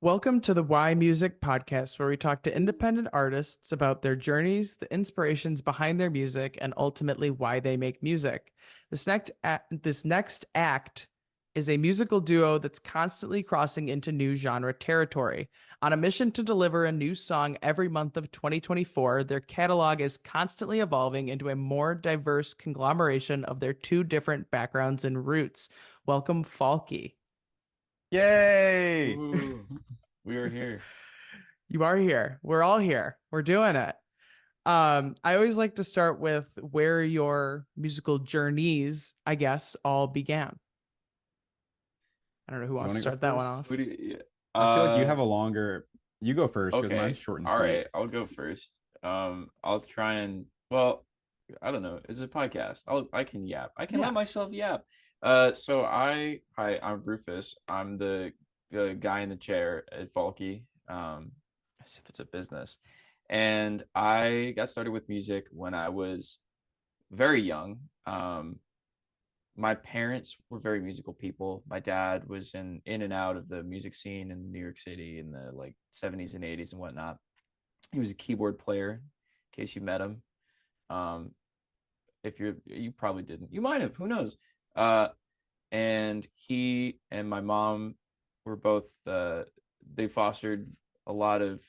Welcome to the Why Music podcast, where we talk to independent artists about their journeys, the inspirations behind their music, and ultimately why they make music. This next act is a musical duo that's constantly crossing into new genre territory. On a mission to deliver a new song every month of 2024, their catalog is constantly evolving into a more diverse conglomeration of their two different backgrounds and roots. Welcome, Falky. Yay! Ooh, we are here. You are here. We're all here. We're doing it. I always like to start with where your musical journeys, I guess, all began. I don't know who You wants want to to go start that one first? off. Who do you, I feel like you uh, have a longer. You go first because mine's okay. short and All sweet. right. I'll go first. I'll try and, well, I don't know. It's a podcast. I can yap. I can let Yeah. myself yap. Hi, I'm Rufus. I'm the guy in the chair at Falky. As if it's a business. And I got started with music when I was very young. My parents were very musical people. My dad was in and out of the music scene in New York City in the like 70s and 80s and whatnot. He was a keyboard player, in case you met him. Um, if you probably didn't. You might have, who knows? And he and my mom were both they fostered a lot of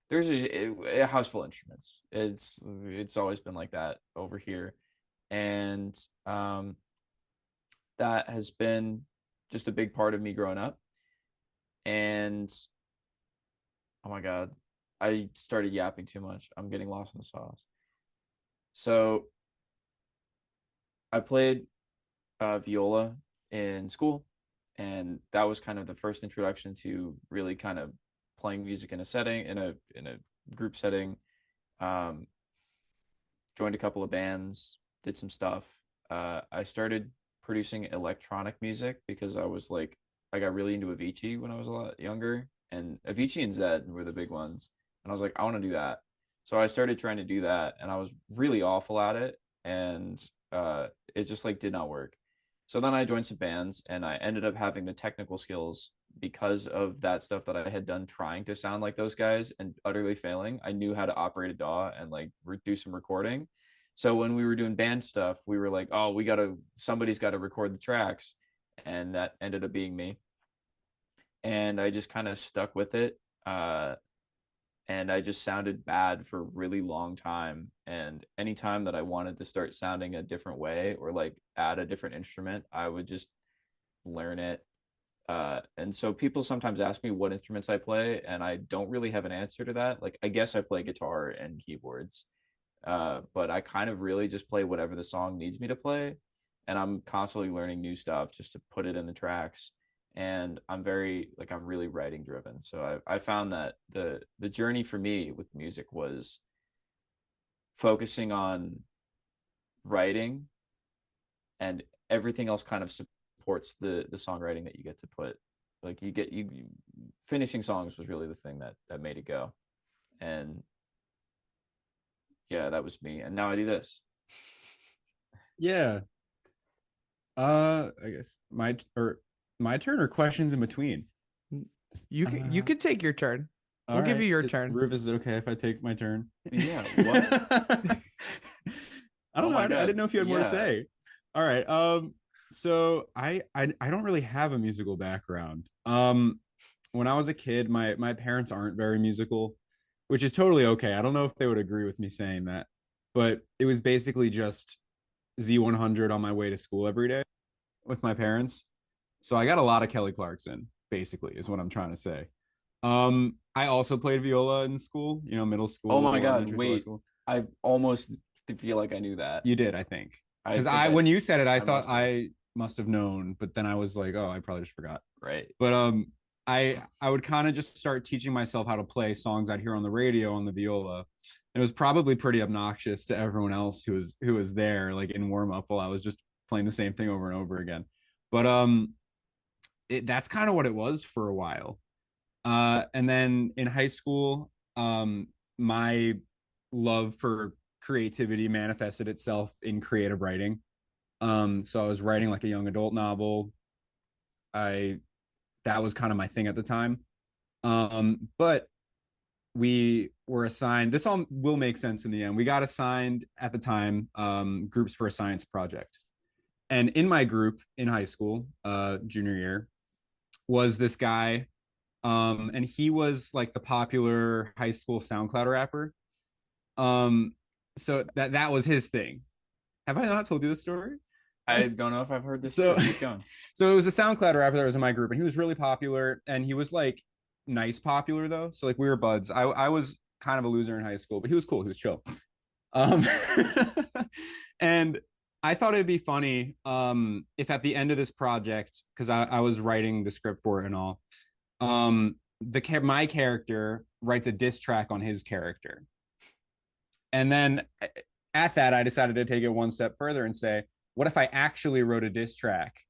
there's a house full of instruments. It's always been like that over here. And that has been just a big part of me growing up. And oh my God, I started yapping too much. I'm getting lost in the sauce. So I played viola in school, and that was kind of the first introduction to really kind of playing music in a setting, in a group setting. Um, Joined a couple of bands, did some stuff. I started producing electronic music because I got really into Avicii when I was a lot younger, and Avicii and Zed were the big ones. And I was like, I want to do that. So I started trying to do that, and I was really awful at it, and it just like did not work. So then I joined some bands, and I ended up having the technical skills because of that stuff that I had done trying to sound like those guys and utterly failing. I knew how to operate a DAW and like do some recording. So when we were doing band stuff, we were like, oh, somebody's got to record the tracks. And that ended up being me. And I just kind of stuck with it. And I just sounded bad for a really long time. And anytime that I wanted to start sounding a different way or like add a different instrument, I would just learn it. And so people sometimes ask me what instruments I play, and I don't really have an answer to that. Like, I guess I play guitar and keyboards, but I kind of really just play whatever the song needs me to play. And I'm constantly learning new stuff just to put it in the tracks. And I'm really writing driven. So I found that the journey for me with music was focusing on writing, and everything else kind of supports the songwriting that you get to put. Like you finishing songs was really the thing that made it go. And yeah, that was me. And now I do this. Yeah. I guess my turn or questions in between. You Uh, could take your turn. all We'll give you right. your turn. Rufus, is it okay if I take my turn? Yeah, what? I Oh don't know. my I didn't God. know if you had more to Yeah. say. All right. So I don't really have a musical background. When I was a kid, my parents aren't very musical, which is totally okay. I don't know if they would agree with me saying that, but it was basically just Z100 on my way to school every day with my parents. So I got a lot of Kelly Clarkson, basically, is what I'm trying to say. I also played viola in school, middle Oh school, my God. elementary school, high Wait. school. I almost feel like I knew that. You did, I think. I Because think when you said it, I I thought must have. I must have known, but then I was like, oh, I probably just forgot. Right. But I would kind of just start teaching myself how to play songs I'd hear on the radio on the viola. And it was probably pretty obnoxious to everyone else who was there, like in warm up while I was just playing the same thing over and over again. But that's kind of what it was for a while. And then in high school, my love for creativity manifested itself in creative writing. So I was writing like a young adult novel. I That was kind of my thing at the time. But we were assigned, this all will make sense in the end. We got assigned at the time groups for a science project. And in my group in high school, junior year, was this guy. And he was like the popular high school SoundCloud rapper. Um, so that was his thing. Have I not told you the story? I don't know if I've heard this. So, keep going. So it was a SoundCloud rapper that was in my group, and he was really popular, and he was like nice popular though. So like we were buds. I was kind of a loser in high school, but he was cool. He was chill. Um, and I thought it'd be funny if at the end of this project, because I was writing the script for it and all, my character writes a diss track on his character, and then at that I decided to take it one step further and say, what if I actually wrote a diss track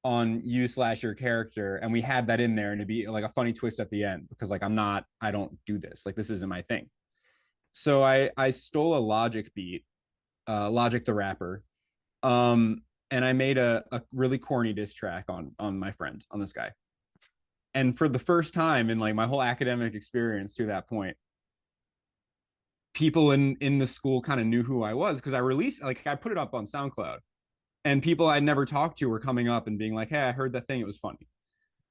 on you / your character, and we had that in there, and it'd be like a funny twist at the end, because like I don't do this, like this isn't my thing. So I stole a Logic beat, Logic the rapper, and I made a really corny diss track on my friend, on this guy. And for the first time in like my whole academic experience to that point, people in the school kind of knew who I was, because I put it up on SoundCloud, and people I'd never talked to were coming up and being like, hey, I heard that thing, it was funny.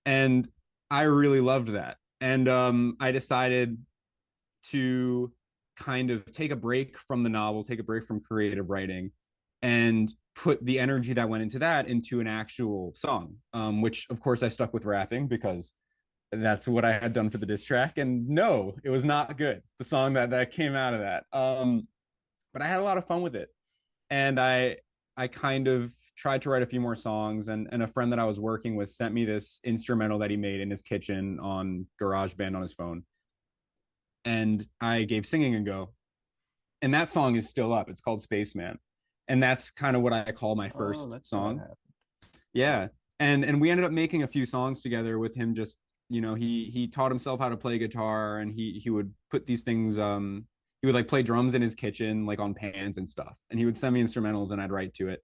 And I really loved that. And I decided to kind of take a break from the novel, take a break from creative writing, and put the energy that went into that into an actual song, which of course I stuck with rapping because that's what I had done for the diss track. And no, it was not good, the song that came out of that. But I had a lot of fun with it. And I kind of tried to write a few more songs, and a friend that I was working with sent me this instrumental that he made in his kitchen on GarageBand on his phone. And I gave singing a go. And that song is still up. It's called Spaceman. And that's kind of what I call my first song. Yeah. And we ended up making a few songs together with him. Just, he taught himself how to play guitar, and he would put these things, he would like play drums in his kitchen, like on pans and stuff. And he would send me instrumentals and I'd write to it.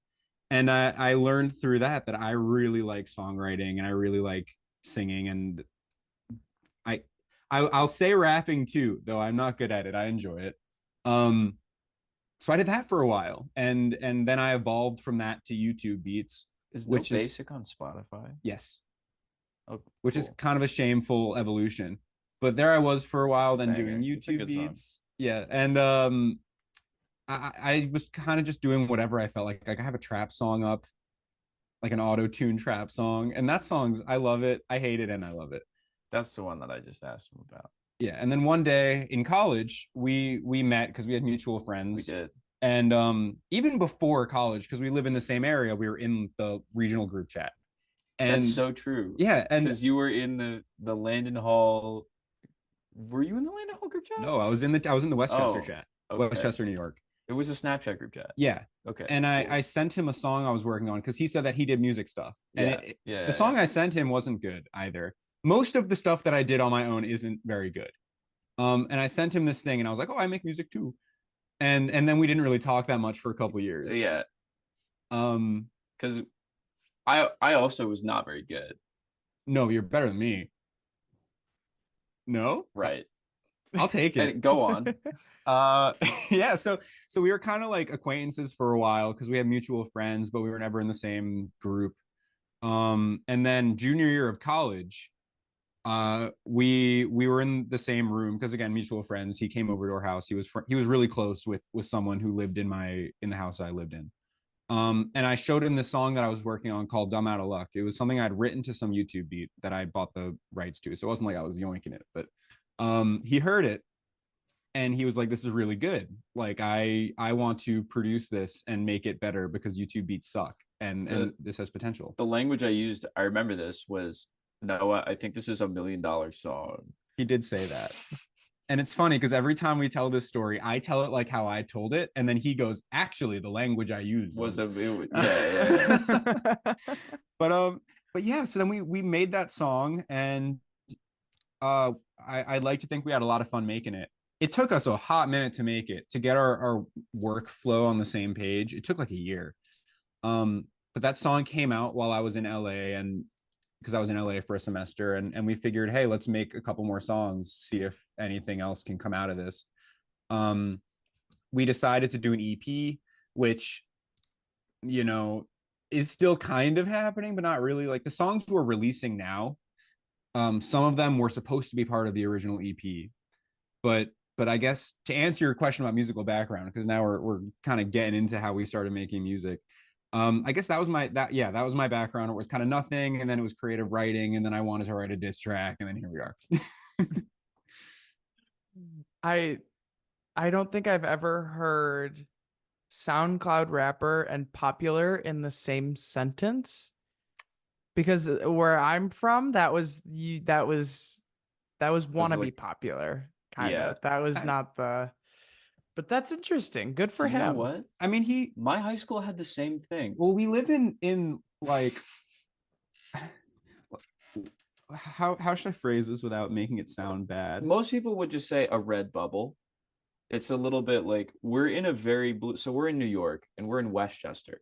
And I learned through that I really like songwriting, and I really like singing. And I'll say rapping too, though I'm not good at it. I enjoy it. So I did that for a while, and then I evolved from that to YouTube beats. Is No Basic on Spotify? Yes. Oh, cool. Which is kind of a shameful evolution. But there I was for a while, then doing YouTube beats. Song. Yeah. And I was kind of just doing whatever I felt like. Like I have a trap song up, like an auto-tune trap song. And that song's, I love it, I hate it, and I love it. That's the one that I just asked him about. Yeah. And then one day in college, we met because we had mutual friends. We did. And even before college, because we live in the same area, we were in the regional group chat. And that's so true. Yeah. And because you were in the Landon Hall. Were you in the Landon Hall group chat? No, I was in the Westchester chat. Okay. Westchester, New York. It was a Snapchat group chat. Yeah. Okay. And cool. I sent him a song I was working on, because he said that he did music stuff. And the song I sent him wasn't good either. Most of the stuff that I did on my own isn't very good. And I sent him this thing, and I was like, oh, I make music too. And then we didn't really talk that much for a couple years. Yeah. Because I also was not very good. No, you're better than me. No? Right. I'll take it. Go on. Yeah, so we were kind of like acquaintances for a while, because we had mutual friends, but we were never in the same group. And then junior year of college, we were in the same room, because again, mutual friends. He came over to our house. He was really close with someone who lived in the house I lived in. And I showed him this song that I was working on called Dumb Out of Luck. It was something I'd written to some YouTube beat that I bought the rights to. So it wasn't like I was yoinking it, but he heard it, and he was like, this is really good. Like I want to produce this and make it better, because YouTube beats suck, and this has potential. The language I used, I remember this, was, Noah, I think this is $1 million song. He did say that. And it's funny, because every time we tell this story, I tell it like how I told it, and then he goes, actually, the language I used yeah. But yeah, so then we made that song, and I like to think we had a lot of fun making it. It took us a hot minute to make it, to get our workflow on the same page. It took like a year. But that song came out while I was in LA, and because I was in LA for a semester, and we figured, hey, let's make a couple more songs, see if anything else can come out of this. We decided to do an EP, which, you know, is still kind of happening, but not really. Like the songs we're releasing now, some of them were supposed to be part of the original EP, but I guess to answer your question about musical background, because now we're kind of getting into how we started making music. I guess that was my background. It was kind of nothing, and then it was creative writing, and then I wanted to write a diss track, and then here we are. I don't think I've ever heard SoundCloud rapper and popular in the same sentence, because where I'm from, that was wannabe like, popular, kind of. Yeah. That was not the. But that's interesting. Good for Do you know him. what? I mean, My high school had the same thing. well, we live in like, how should I phrase this without making it sound bad? Most people would just say a red bubble. It's a little bit like we're in a very blue. So we're in New York and we're in Westchester.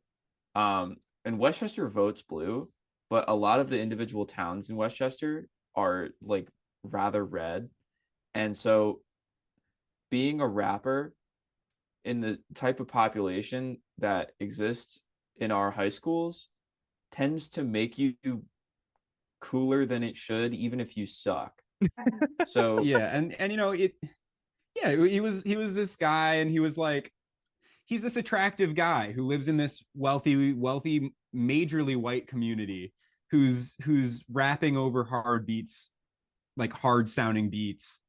And Westchester votes blue, but a lot of the individual towns in Westchester are like rather red. And so being a rapper in the type of population that exists in our high schools tends to make you cooler than it should, even if you suck. So Yeah, and you know it. Yeah, he was this guy, and he was like, he's this attractive guy who lives in this wealthy, majorly white community, who's rapping over hard beats, like hard sounding beats.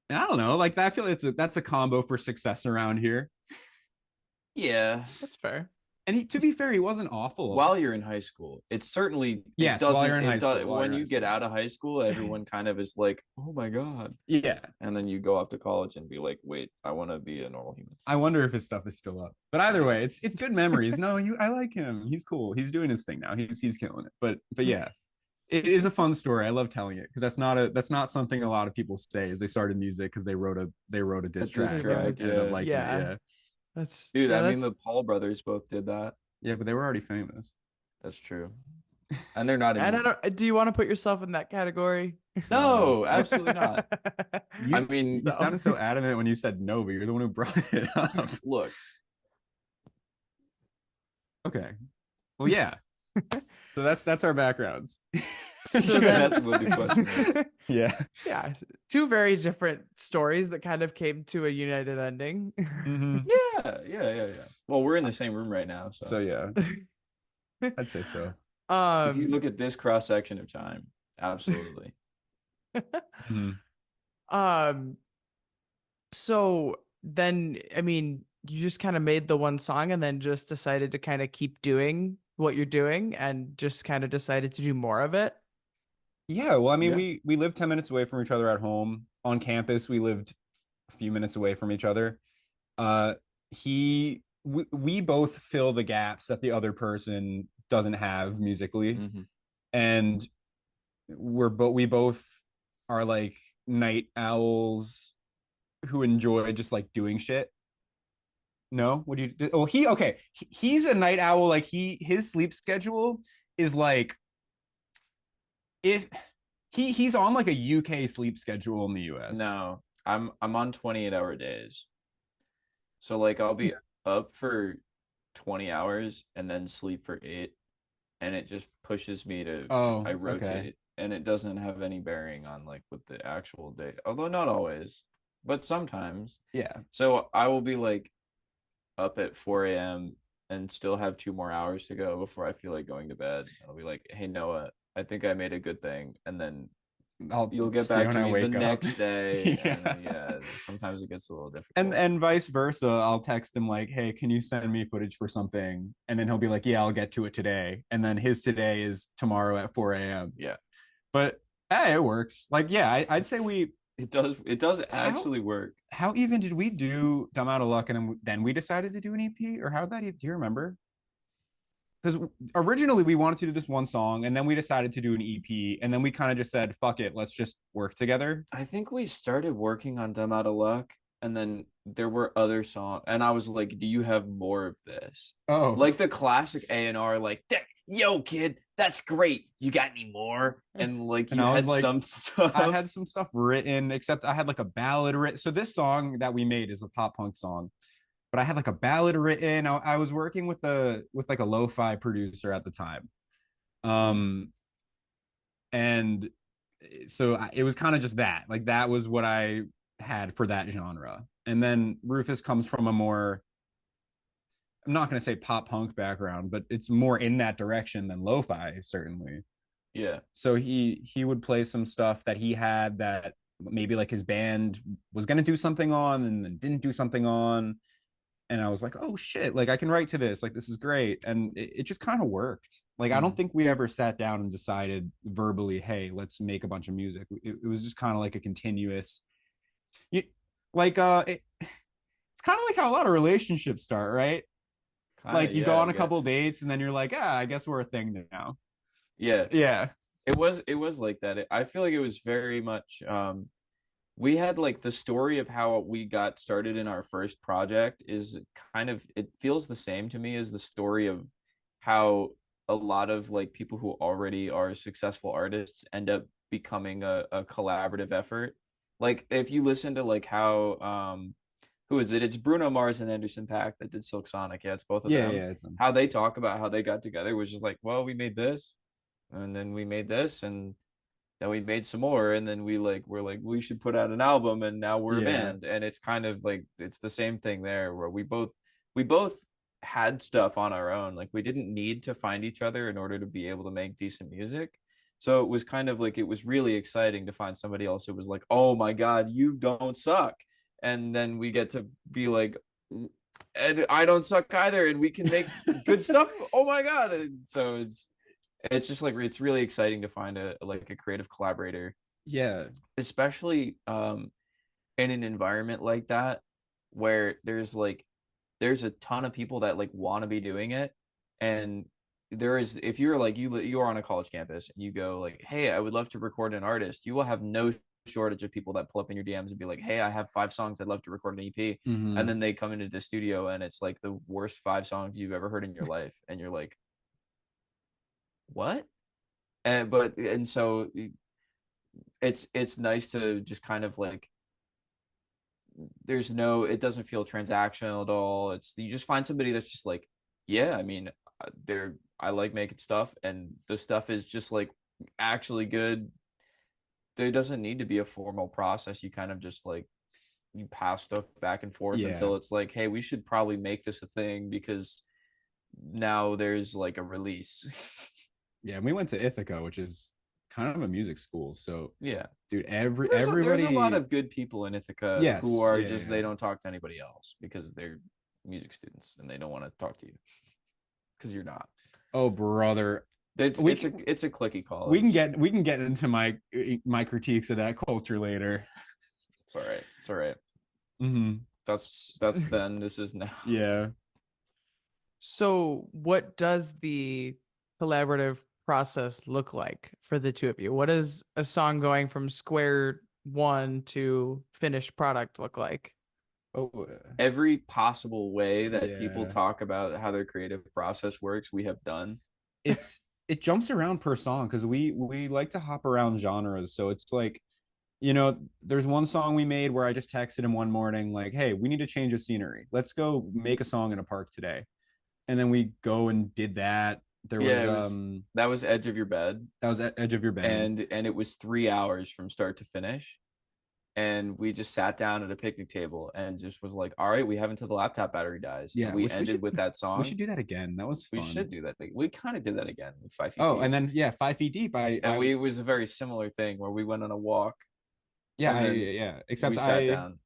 And I don't know, like I feel that's a combo for success around here. yeah, That's fair. And to be fair, he wasn't awful. while you're in high school, it certainly Yes, doesn't. while you're in high school, When you get out of high school, everyone kind of is like, "Oh my god!" Yeah, And then you go off to college and be like, "Wait, I want to be a normal human." I wonder if his stuff is still up. But either way, it's good memories. No, I like him. He's cool. He's doing his thing now. He's killing it. But yeah, it is a fun story. I love telling it because that's not something a lot of people say. Is they started music because they wrote a diss track and ended up liking it. Yeah, That's Dude, yeah, I mean, that's- the Paul brothers both did that. yeah, but they were already famous. That's true, and they're not. And I don't. Do you want to put yourself in that category? No, absolutely not. You, I mean, you sounded so adamant when you said no, but you're the one who brought it up. look, Okay, well, yeah. So that's our backgrounds. So that's what the question is. Yeah. Yeah, two very different stories that kind of came to a united ending. Mhm. Yeah. Well, we're in the same room right now, so, So yeah, I'd say so. if you look at this cross section of time, absolutely. Mhm. So then, I mean, you just kind of made the one song and then just decided to kind of keep doing what you're doing and just kind of decided to do more of it. Yeah, well, I mean, Yeah. we lived 10 minutes away from each other at home. On campus, we lived a few minutes away from each other. We both fill the gaps that the other person doesn't have musically. Mhm. And we both are like night owls who enjoy just like doing shit. No, what do you do? Well, he's a night owl. Like his sleep schedule is like, if he's on like a UK sleep schedule in the US. No, I'm on 28-hour days. So like I'll be up for 20 hours and then sleep for 8, and it just pushes me to I rotate, okay. and it doesn't have any bearing on like what the actual day, although not always, but sometimes. Yeah. So I will be like up at 4 a.m. and still have 2 more hours to go before I feel like going to bed. I'll be like, "Hey Noah, I think I made a good thing," and then you'll get see back when to I me the wake up. next day. Yeah. And yeah, sometimes it gets a little difficult. And vice versa. I'll text him like, "Hey, can you send me footage for something?" And then he'll be like, "Yeah, I'll get to it today." And then his today is tomorrow at 4 a.m. Yeah, But hey, it works. Like, yeah, I'd say it does actually work. how even did we do Dumb Out of Luck, and then we decided to do an EP, or how did that? Do you remember? Because originally we wanted to do this one song, and then we decided to do an EP, and then we kind of just said, "Fuck it, let's just work together." I think we started working on Dumb Out of Luck, and then there were other songs, and I was like, "Do you have more of this?" Oh, Like the classic A&R, like, "Yo, kid, that's great. You got any more?" And like and you I was had like, some I stuff. had some stuff written, except I had like a ballad written. So this song that we made is a pop punk song, but I had like a ballad written. I was working with like a lo-fi producer at the time. Mm, Um, and so it was kind of just that. Like that was what I had for that genre. And then Rufus comes from a more, I'm not going to say pop punk background, but it's more in that direction than lo-fi certainly. yeah. So he would play some stuff that he had that maybe like his band was going to do something on and then didn't do something on, and I was like, oh shit, like I can write to this, like this is great. And it just kind of worked. Like I don't Mm, think we ever sat down and decided verbally, hey, let's make a bunch of music. It was just kind of like a continuous, you, like it's kind of like how a lot of relationships start, right? kind Like of, you go yeah, I on a guess. couple of dates and then you're like, ah, I guess we're a thing now. Yeah, Yeah. it was like that. I feel like it was very much we had like the story of how we got started in our first project is kind of, it feels the same to me as the story of how a lot of like people who already are successful artists end up becoming a collaborative effort. Like if you listen to like how who is it? It's Bruno Mars and Anderson .Paak that did Silk Sonic. Yeah, it's both of Yeah, them. yeah, it's How they talk about how they got together was just like, well, we made this, and then we made this, and then we made some more, and then we're like we should put out an album, and now we're a yeah, band. And it's kind of like it's the same thing there, where we both had stuff on our own. Like we didn't need to find each other in order to be able to make decent music. So it was kind of like it was really exciting to find somebody else who was like, oh my god, you don't suck. And then we get to be like, and I don't suck either, and we can make good stuff. Oh my god. And so it's just like it's really exciting to find a like a creative collaborator, yeah, especially in an environment like that where there's a ton of people that like want to be doing it. And there is, if you're like you're on a college campus and you go like, hey, I would love to record an artist, you will have no shortage of people that pull up in your DMs and be like, hey, I have 5 songs, I'd love to record an EP. And mm-hmm. then they come into the studio and it's like the worst 5 songs you've ever heard in your life, and you're like, what? And so it's nice to just kind of like, there's no, it doesn't feel transactional at all. It's, you just find somebody that's just like, yeah, I mean, they're, I like making stuff, and the stuff is just like actually good. There doesn't need to be a formal process. You kind of just like, you pass stuff back and forth Yeah, until it's like, hey, we should probably make this a thing because now there's like a release. yeah. And we went to Ithaca, which is kind of a music school. So, Yeah. dude, There's a lot everybody, of good people in Ithaca who yes, are yeah, just, yeah. they don't talk to anybody else because they're music students and they don't want to talk to you because you're not. Oh, brother, It's we it's a can it's a clicky college. we can get into my critiques of that culture later. It's all right. It's all right. Mm-hmm. That's then. This is now. Yeah. So, what does the collaborative process look like for the two of you? What does a song going from square one to finished product look like? Oh, Every possible way that people yeah. talk about how their creative process works, we have done. It jumps around per song because we like to hop around genres. So it's like, you know, there's one song we made where I just texted him one morning, like, hey, we need to change of scenery. Let's go make a song in a park today. And then we go and did that. There Yeah, was it was, that was Edge of Your Bed, that was at Edge of Your Bed. and it was 3 hours from start to finish. And we just sat down at a picnic table and just was like, all right, we have until the laptop battery dies. And Yeah, we which ended with that we should song. do that again. That was We should fun. do that. We kind of did that again with 5 Feet Oh, Deep. and then yeah, 5 feet deep. And we, it was a very similar thing where we went on a walk Yeah, and then yeah. we Except sat down.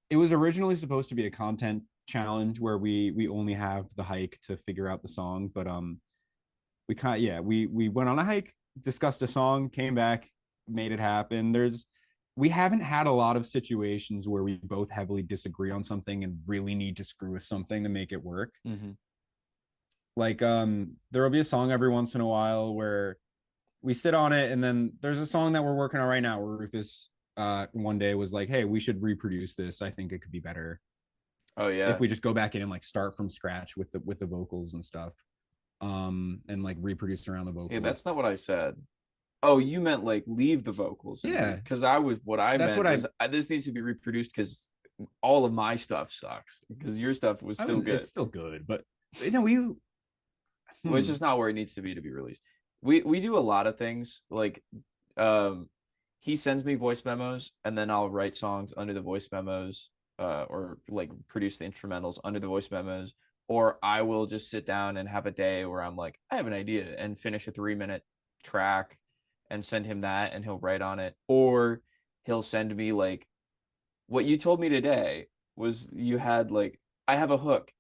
it was originally supposed to be a content challenge where we only have the hike to figure out the song, but we kind yeah we went on a hike, discussed a song, came back, made it happen. We haven't had a lot of situations where we both heavily disagree on something and really need to screw with something to make it work. Mm-hmm. Like there will be a song every once in a while where we sit on it, and then there's a song that we're working on right now where Rufus one day was like, hey, we should reproduce this, I think it could be better. Oh if yeah. we just go back in and like start from scratch with the vocals and stuff, and like reproduce around the Hey, vocals. that's not what I said. Oh, you meant like leave the vocals and Yeah, because I was what I that's meant what was this needs to be reproduced because all of my stuff sucks because your stuff was I still was, good, it's still good, but you know, we which is not where it needs to be released. We do a lot of things like um he sends me voice memos and then I'll write songs under the voice memos or like produce the instrumentals under the voice memos, or I will just sit down and have a day where I'm like I have an idea and finish a 3-minute track and send him that and he'll write on it, or he'll send me like what you told me today was you had like I have a hook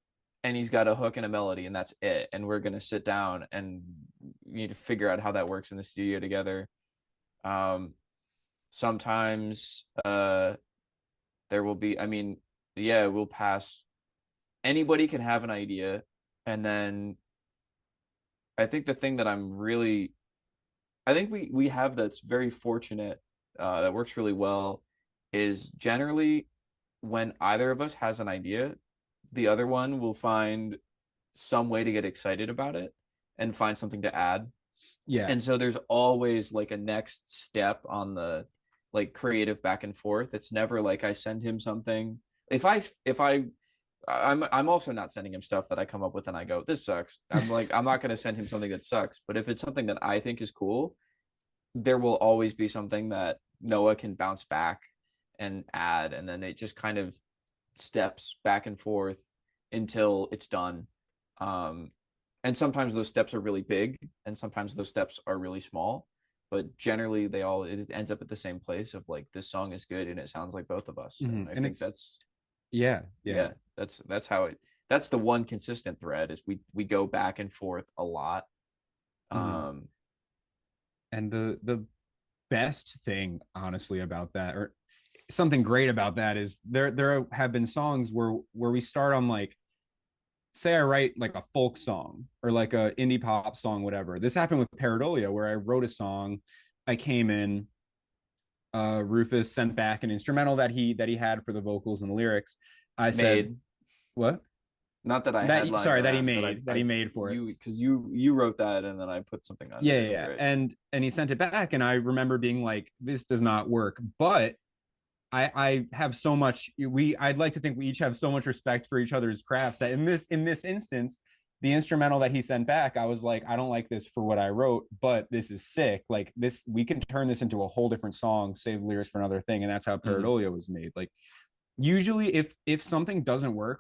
and he's got a hook and a melody and that's it, and we're going to sit down and need to figure out how that works in the studio together. um Sometimes there will be, I mean, yeah, we'll pass, anybody can have an idea, and then I think the thing that I'm really, I think we have that's very fortunate, that works really well, is generally when either of us has an idea, the other one will find some way to get excited about it and find something to add. yeah. And so there's always like a next step on the like creative back and forth. It's never like I send him something. I'm also not sending him stuff that I come up with and I go, this sucks. I'm like, I'm not going to send him something that sucks. But if it's something that I think is cool, there will always be something that Noah can bounce back and add. And then it just kind of steps back and forth until it's done. Um, and sometimes those steps are really big and sometimes those steps are really small, but generally it ends up at the same place of like, this song is good and it sounds like both of us. And I And think it's that's, yeah, yeah, that's how it, that's the one consistent thread is we go back and forth a lot. Mhm. um And the best thing honestly about that, or something great about that, is there have been songs where we start on like, say I write like a folk song or like a indie pop song, whatever. This happened with Paradolia where I wrote a song. I came in, Rufus sent back an instrumental that he had for the vocals and the lyrics. I said, Made, what? not that I That, headlined sorry, that he that, but made, that he made for it. you, because you wrote that and then I put something under Yeah, it. yeah, yeah. Right. And he sent it back, and I remember being like, this does not work. But I have so much, I'd like to think we each have so much respect for each other's crafts that in this instance, the instrumental that he sent back, I was like, I don't like this for what I wrote, but this is sick. Like this, we can turn this into a whole different song, save lyrics for another thing. And that's how Paradolia was made. Like usually if something doesn't work,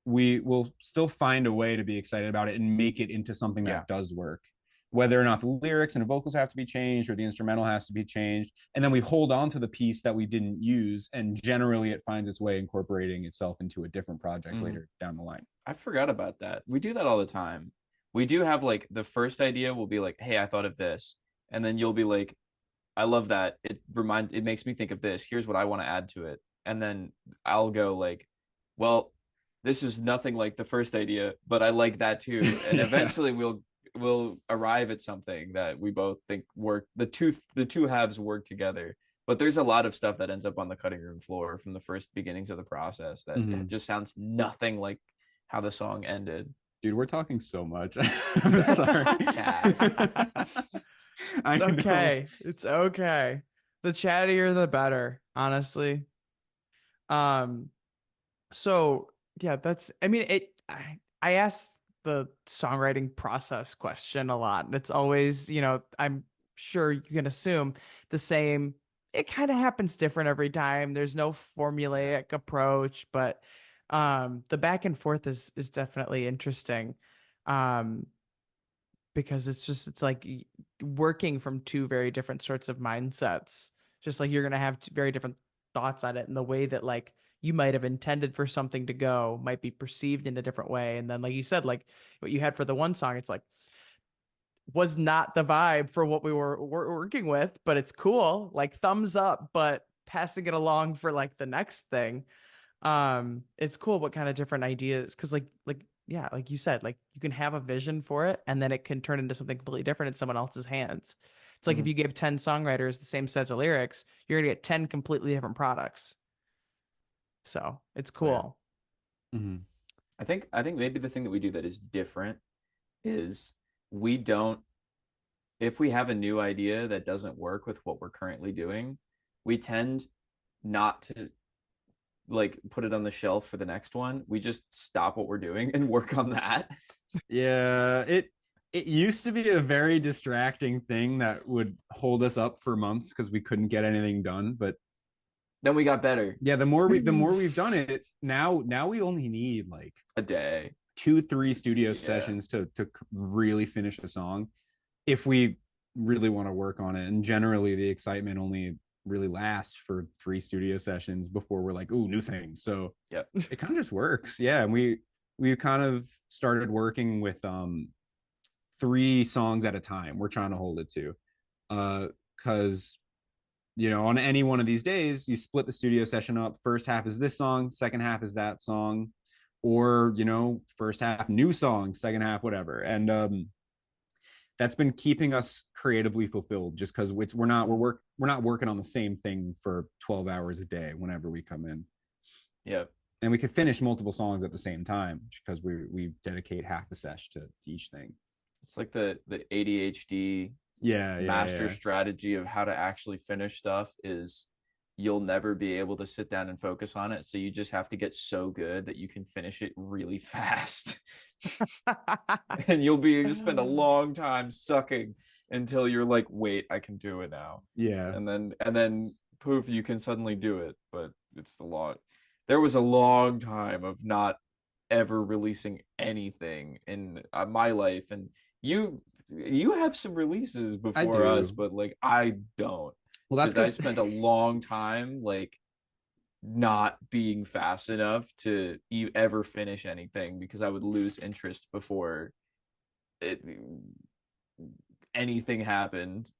we will still find a way to be excited about it and make it into something Yeah. that does work, whether or not the lyrics and the vocals have to be changed or the instrumental has to be changed. And then we hold on to the piece that we didn't use, and generally it finds its way incorporating itself into a different project later down the line. I forgot about that. We do that all the time. We do have like the first idea will be like, hey, I thought of this. And then you'll be like, I love that. It makes me think of this. Here's what I want to add to it. And then I'll go like, well, this is nothing like the first idea, but I like that too. And Yeah. eventually we'll arrive at something that we both think work. The two halves work together. But there's a lot of stuff that ends up on the cutting room floor from the first beginnings of the process that just sounds nothing like how the song ended. Dude, we're talking so much. I'm sorry. It's okay. It's okay. The chattier the better, honestly. Um, so yeah, that's, I mean, I ask the songwriting process question a lot. And it's always, I'm sure you can assume the same. It kind of happens different every time. There's no formulaic approach, but the back and forth is definitely interesting. Um, because it's like working from two very different sorts of mindsets. Just like you're going to have very different thoughts on it, and the way that like you might have intended for something to go might be perceived in a different way. And then like you said, like what you had for the one song, it's like was not the vibe for what we were working with, but it's cool, like thumbs up, but passing it along for like the next thing. It's cool what kind of different ideas, because like yeah, like you said, like you can have a vision for it and then it can turn into something completely different in someone else's hands. It's like if you give 10 songwriters the same sets of lyrics, you're gonna get 10 completely different products. So it's cool. Mhm. I think maybe the thing that we do that is different is we don't if we have a new idea that doesn't work with what we're currently doing, we tend not to like put it on the shelf for the next one. We just stop what we're doing and work on that. Yeah, it used to be a very distracting thing that would hold us up for months because we couldn't get anything done. But Then we got better yeah, the more we've done it, now we only need like a day. 2-3 studio Yeah. sessions to really finish a song if we really want to work on it. And generally the excitement only really lasts for 3 studio sessions before we're like, ooh, new thing. So Yep. it kind of just works. Yeah. And we kind of started working with 3 songs at a time. We're trying to hold it to. Because on any one of these days, you split the studio session up. First half is this song, second half is that song, or first half new song, second half whatever. And that's been keeping us creatively fulfilled, just because we're not working on the same thing for 12 hours a day whenever we come in. Yep. And we could finish multiple songs at the same time because we dedicate half the sesh to each thing. It's like the ADHD master strategy of how to actually finish stuff is you'll never be able to sit down and focus on it. So you just have to get so good that you can finish it really fast. And you'll spend a long time sucking until you're like, wait, I can do it now. Yeah. And then poof, you can suddenly do it. But it's a lot. There was a long time of not ever releasing anything in my life, and you have some releases before us, but like I don't. Well, that's because I spent a long time like not being fast enough to ever finish anything because I would lose interest before anything happened.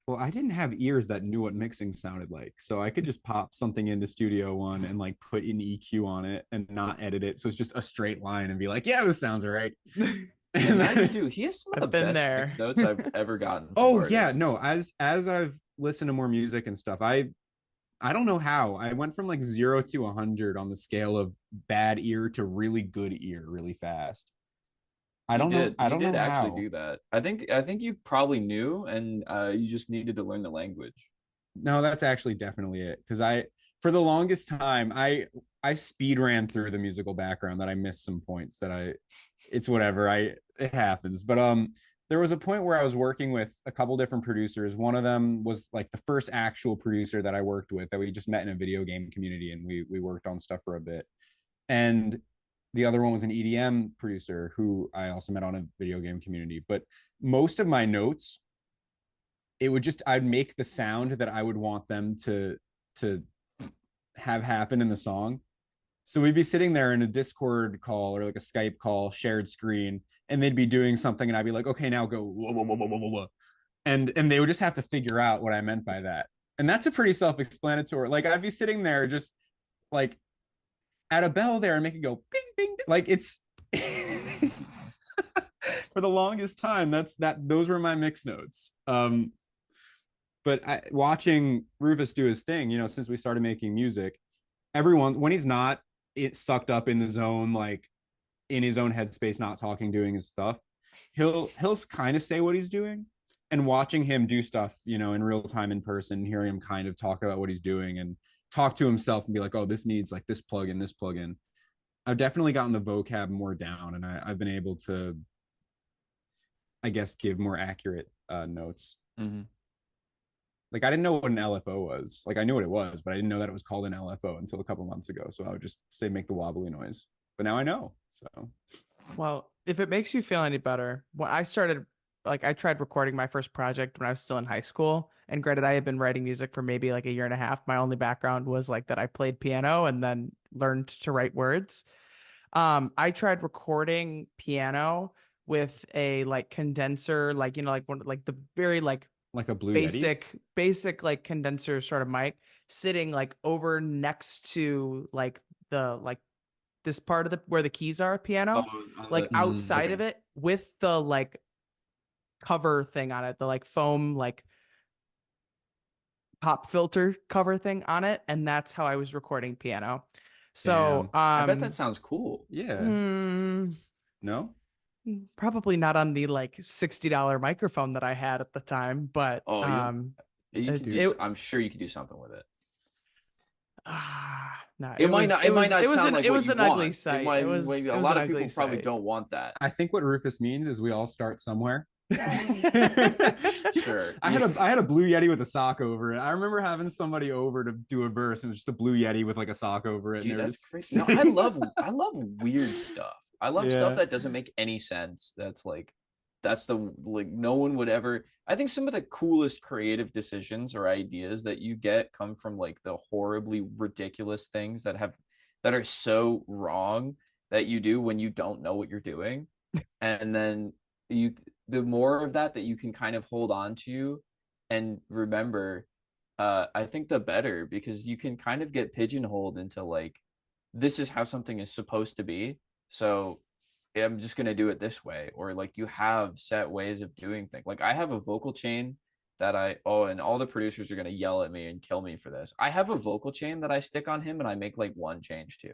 Well, I didn't have ears that knew what mixing sounded like, so I could just pop something into Studio One and like put an EQ on it and not edit it, so it's just a straight line and be like, "Yeah, this sounds all right." And now you do. He has some of the best mix notes I've ever gotten. Oh yeah, no. As I've listened to more music and stuff, I don't know how I went from like 0 to 100 on the scale of bad ear to really good ear really fast. I don't know. I don't know actually how. do that. I think you probably knew, and you just needed to learn the language. No, that's actually definitely it. Because for the longest time, I speed ran through the musical background that I missed some points it's whatever. It happens. But there was a point where I was working with a couple different producers. One of them was like the first actual producer that I worked with that we just met in a video game community, and we worked on stuff for a bit. And the other one was an EDM producer who I also met on a video game community. But most of my notes, I'd make the sound that I would want them to have happen in the song. So we'd be sitting there in a Discord call or like a Skype call, shared screen, and they'd be doing something, and I'd be like, okay, now go, whoa, whoa, whoa, whoa, whoa. And they would just have to figure out what I meant by that. And that's a pretty self-explanatory. Like I'd be sitting there just like at a bell there and make it go bing, bing, bing. Like it's for the longest time, those were my mix notes. But watching Rufus do his thing, since we started making music, everyone, when he's not sucked up in the zone, like in his own headspace, not talking, doing his stuff, he'll kind of say what he's doing. And watching him do stuff, in real time in person, hearing him kind of talk about what he's doing and talk to himself and be like, oh, this needs like this plugin, this plugin. I've definitely gotten the vocab more down, and I've been able to, I guess, give more accurate notes. Mm-hmm. Like I didn't know what an LFO was. Like I knew what it was, but I didn't know that it was called an LFO until a couple months ago. So I would just say make the wobbly noise. But now I know. So well, if it makes you feel any better, when I started, like I tried recording my first project when I was still in high school. And granted, I had been writing music for maybe like a year and a half. My only background was like that I played piano and then learned to write words. I tried recording piano with a like condenser, like like one like the very like a Blue basic like condenser sort of mic sitting like over next to like the like this part of where the keys are piano, like outside of it with the like cover thing on it, the like foam like pop filter cover thing on it, and that's how I was recording piano. So, Damn. I bet that sounds cool. Yeah. mm, No? probably not on the like $60 microphone that I had at the time, but Oh, you it, could do. it I'm sure you could do something with it. no, It might not. It might not sound like it what was you an ugly want. sight. Maybe a It was lot an of ugly people probably sight. don't want that. I think what Rufus means is we all start somewhere. Sure. I had a blue Yeti with a sock over it. I remember having somebody over to do a verse, and it was just a blue Yeti with like a sock over it. Dude, and they were that's just crazy. No, I love weird stuff. I love stuff Yeah. that doesn't make any sense. That's the like no one would ever. I think some of the coolest creative decisions or ideas that you get come from like the horribly ridiculous things that are so wrong that you do when you don't know what you're doing. And then you the more of that you can kind of hold on to and remember, I think the better, because you can kind of get pigeonholed into like this is how something is supposed to be. So I'm just gonna do it this way, or like you have set ways of doing things. Like I have a vocal chain that and all the producers are gonna yell at me and kill me for this. I have a vocal chain that I stick on him and I make like one change to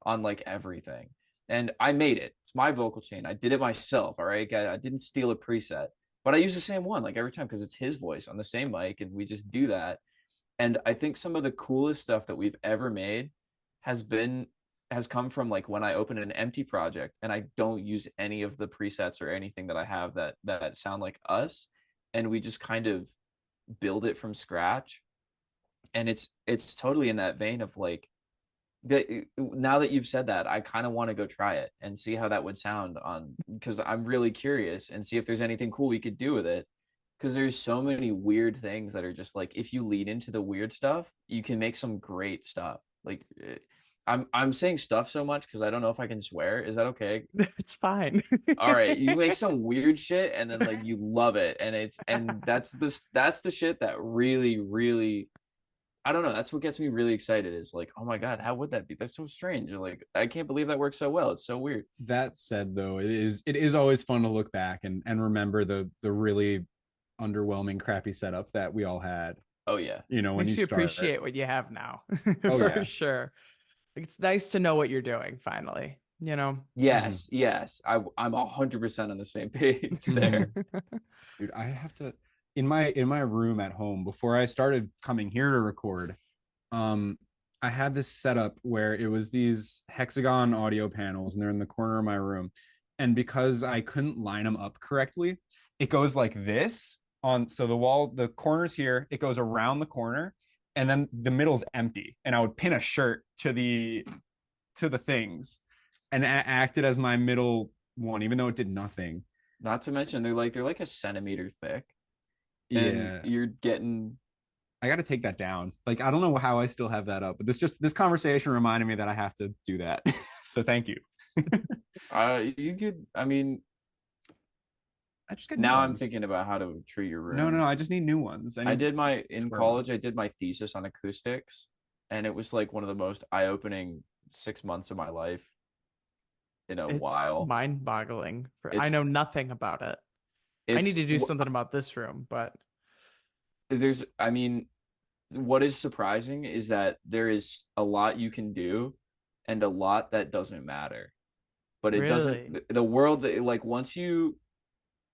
on like everything. And I made it. It's my vocal chain. I did it myself. All right. I didn't steal a preset, but I use the same one like every time because it's his voice on the same mic and we just do that. And I think some of the coolest stuff that we've ever made has been has come from like when I open an empty project and I don't use any of the presets or anything that I have that sound like us, and we just kind of build it from scratch. And it's totally in that vein of like now that you've said that, I kind of want to go try it and see how that would sound on, because I'm really curious and see if there's anything cool we could do with it. Because there's so many weird things that are just like if you lead into the weird stuff, you can make some great stuff. Like I'm saying stuff so much because I don't know if I can swear. Is that okay? It's fine. All right, you make some weird shit and then like you love it, and that's the shit that really I don't know. That's what gets me really excited. Is like, oh my god, how would that be? That's so strange. Or like, I can't believe that works so well. It's so weird. That said, though, it is always fun to look back and remember the really underwhelming, crappy setup that we all had. Oh yeah, When Makes you you start. appreciate what you have now. Oh, For yeah. sure. It's nice to know what you're doing finally, you know? yes. I'm 100% on the same page there. Dude, I have to in my room at home before I started coming here to record. I had this setup where it was these hexagon audio panels, and they're in the corner of my room. And because I couldn't line them up correctly, it goes like this on. So the corner's here, it goes around the corner, and then the middle's empty. And I would pin a shirt to the things, and acted as my middle one, even though it did nothing. Not to mention they're like a centimeter thick, and Yeah, you're getting. I got to take that down. Like, I don't know how I still have that up, but this conversation reminded me that I have to do that. So thank you. You could. I mean, I just got now I'm ones. thinking about how to treat your room. No, I just need new ones. I did my in square college. ones. I did my thesis on acoustics, and it was like one of the most eye-opening 6 months of my life in a It's while. mind-boggling. I It's know nothing about it. I need it's to do something about this room, but there's. I mean, what is surprising is that there is a lot you can do, and a lot that doesn't matter. But it really, doesn't. The world that like once you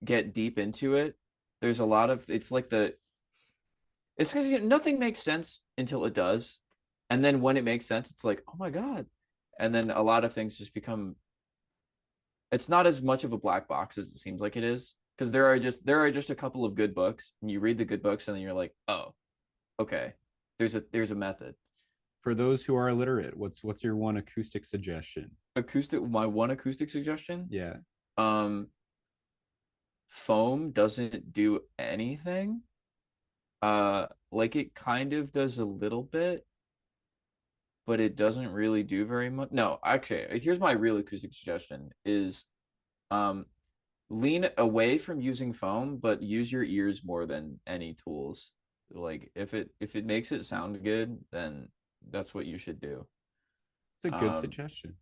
get deep into it, there's a lot of. It's because nothing makes sense until it does, and then when it makes sense, it's like, oh my god, and then a lot of things just become. It's not as much of a black box as it seems like it is, because there are just a couple of good books, and you read the good books, and then you're like, oh, okay, there's a method. For those who are illiterate, what's your one acoustic suggestion? My one acoustic suggestion, Yeah. um, foam doesn't do anything. Like it kind of does a little bit, but it doesn't really do very much. No, actually, here's my real acoustic suggestion is um lean away from using foam, but use your ears more than any tools. Like if it makes it sound good, then that's what you should do. It's a good Um suggestion.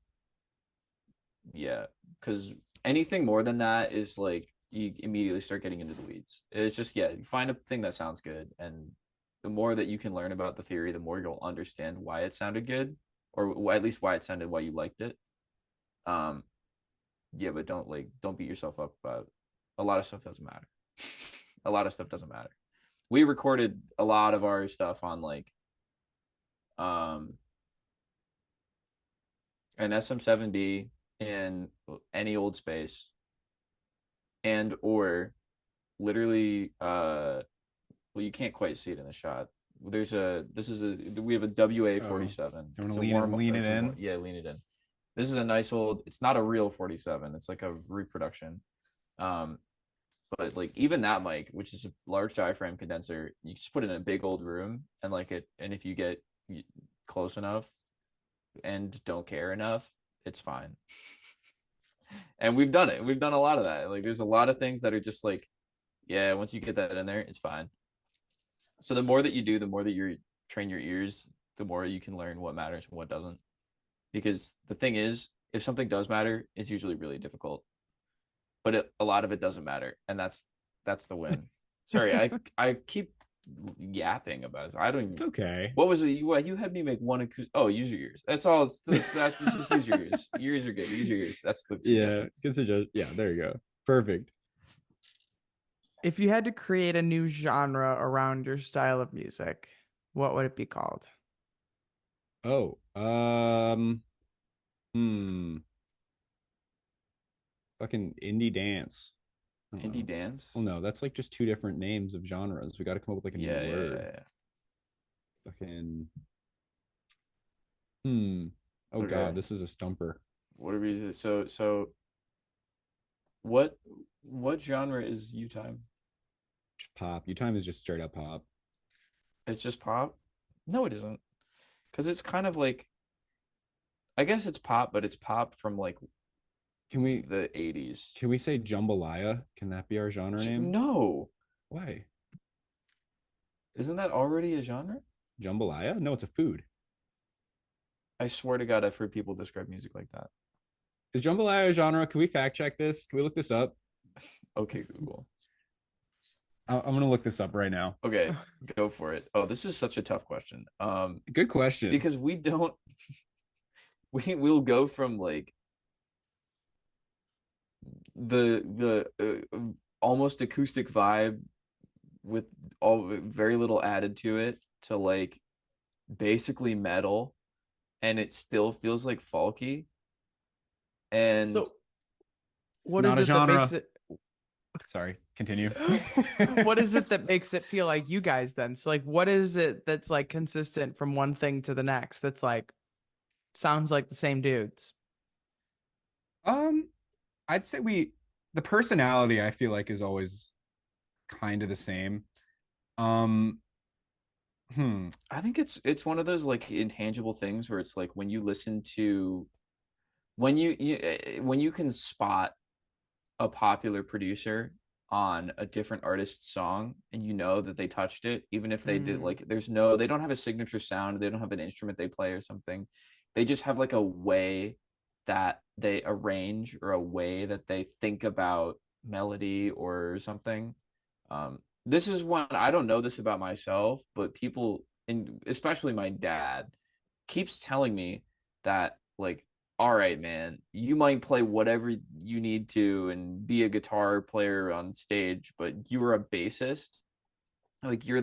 yeah, because anything more than that is like you immediately start getting into the weeds. It's just you find a thing that sounds good, and the more that you can learn about the theory, the more you'll understand why it sounded good or at least why it sounded, why you liked it. Yeah, but don't beat yourself up about it. A lot of stuff doesn't matter. A lot of stuff doesn't matter. We recorded a lot of our stuff on like an SM7B in any old space, and or literally well, you can't quite see it in the shot. We have a WA-47. Do you want It's to a lean warm, it it's a- in? yeah, lean it in. This is a nice old. It's not a real 47. It's like a reproduction. But like even that mic, which is a large diaphragm condenser, you just put it in a big old room, and like it, and if you get close enough and don't care enough, it's fine. And we've done it. We've done a lot of that. Like there's a lot of things that are just like, yeah, once you get that in there, it's fine. So the more that you do, the more that you train your ears, the more you can learn what matters and what doesn't. Because the thing is, if something does matter, it's usually really difficult. But a lot of it doesn't matter, and that's the win. Sorry, I keep yapping about it. I don't even. It's okay. What was it? You had me make one acoustic. Oh, use your ears. That's all. That's just use your ears. Your ears are good. Use your ears. That's the suggestion. Yeah, good suggestion. Yeah, there you go. Perfect. If you had to create a new genre around your style of music, what would it be called? Oh, fucking indie dance. I don't know. Indie dance. Well, no, that's like just two different names of genres. We got to come up with like a new word. Fucking. Oh Okay. God, this is a stumper. What are we? So. What genre is U Time? Just pop. Your time is just straight up pop. It's just pop? No, it isn't. Because it's kind of like, I guess it's pop, but it's pop from like Can we the 80s. can we say jambalaya? Can that be our genre name? No. Why? Isn't that already a genre? Jambalaya? No, it's a food. I swear to God, I've heard people describe music like that. Is jambalaya a genre? Can we fact check this? Can we look this up? Okay, Google. I'm gonna look this up right now. Okay, go for it. Oh, this is such a tough question. Good question. Because we don't, we'll go from like the almost acoustic vibe with all very little added to it to like basically metal, and it still feels like folky. And So, It's what not is a it that genre. makes it? Sorry, continue. What is it that makes it feel like you guys then? So, like, what is it that's like consistent from one thing to the next? That's like sounds like the same dudes. I'd say the personality I feel like is always kind of the same. Um, I think it's one of those like intangible things where it's like when you listen to when you can spot a popular producer on a different artist's song and you know that they touched it, even if they did like they don't have a signature sound, they don't have an instrument they play or something, they just have like a way that they arrange or a way that they think about melody or something. This is one I don't know this about myself, but people, and especially my dad, keeps telling me that like, all right, man, you might play whatever you need to and be a guitar player on stage, but you're a bassist. Like he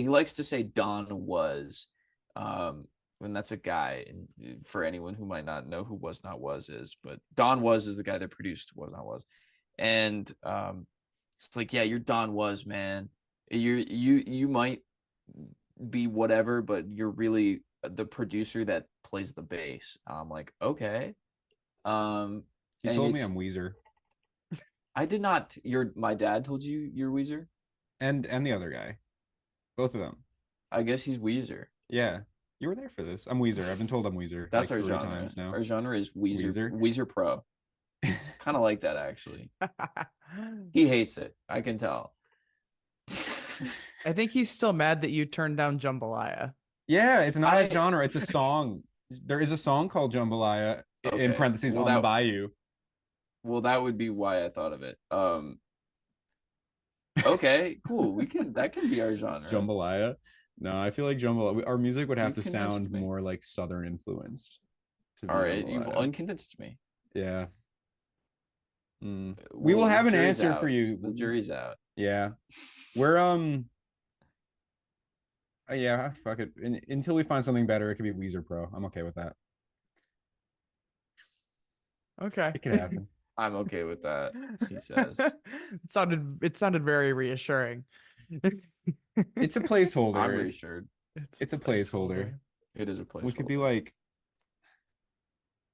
likes to say Don Was, when that's a guy. And for anyone who might not know who Was Not Was is, but Don Was is the guy that produced Was Not Was. And it's like, yeah, you're Don Was, man. You might be whatever, but you're really the producer that plays the bass. I'm like, okay. he told me I'm Weezer, I did not. My dad told you you're Weezer? and the other guy, both of them. I guess he's Weezer. Yeah, you were there for this. I'm Weezer. I've been told I'm Weezer. That's like our 3 genre. times now. Our genre is Weezer. Weezer? Weezer Pro. Kind of like that actually. He hates it. I can tell. I think he's still mad that you turned down Jambalaya. Yeah, it's not a genre. It's a song. There is a song called Jambalaya Okay. in parentheses Well, on the bayou. Well, that would be why I thought of it. Okay, cool. That can be our genre. Jambalaya. No, I feel like Jumbo. Our music would have You've to convinced sound me. more like Southern influenced to All be on right, the you've lineup. unconvinced me. Yeah. Mm. We will Well, the have an jury's answer for out. you. The jury's out. Yeah. We're yeah, fuck it. Until we find something better, it could be Weezer Pro. I'm okay with that. Okay. It could happen. I'm okay with that, he says. It sounded very reassuring. It's a I'm placeholder. reassured. It's a placeholder. It is a placeholder. We could be like,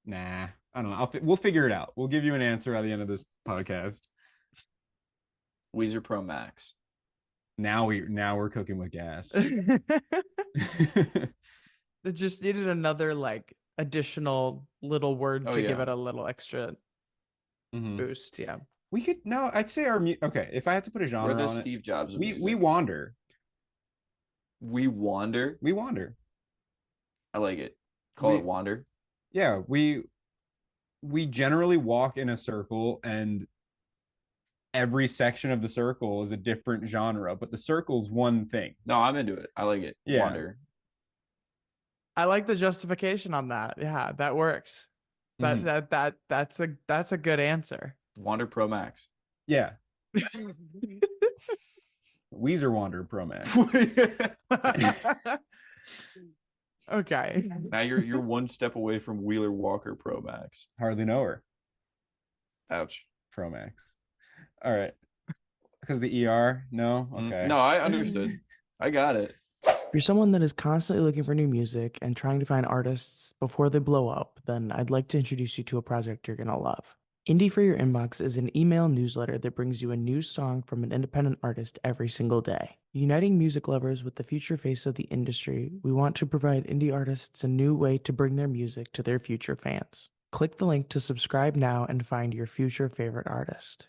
nah. I don't know. We'll figure it out. We'll give you an answer at the end of this podcast. Weezer Pro Max. Now we're cooking with gas. It just needed another like additional little word to give yeah. it a little extra boost. Yeah. We could no, I'd say okay, if I had to put a We're genre the on Steve Jobs of we music. wander. We wander. We wander. I like it. Call it wander. Yeah, we generally walk in a circle and every section of the circle is a different genre, but the circle's one thing. No, I'm into it. I like it. Yeah. Wander. I like the justification on that. Yeah, that works. That's a good answer. Wander Pro Max. Yeah. Weezer Wander Pro Max. Okay. Now you're one step away from Wheeler Walker Pro Max. Hardly know her. Ouch. Pro Max. All right. Because the ER? No? Okay. No, I understood. I got it. If you're someone that is constantly looking for new music and trying to find artists before they blow up, then I'd like to introduce you to a project you're going to love. Indie for Your Inbox is an email newsletter that brings you a new song from an independent artist every single day. Uniting music lovers with the future face of the industry, we want to provide indie artists a new way to bring their music to their future fans. Click the link to subscribe now and find your future favorite artist.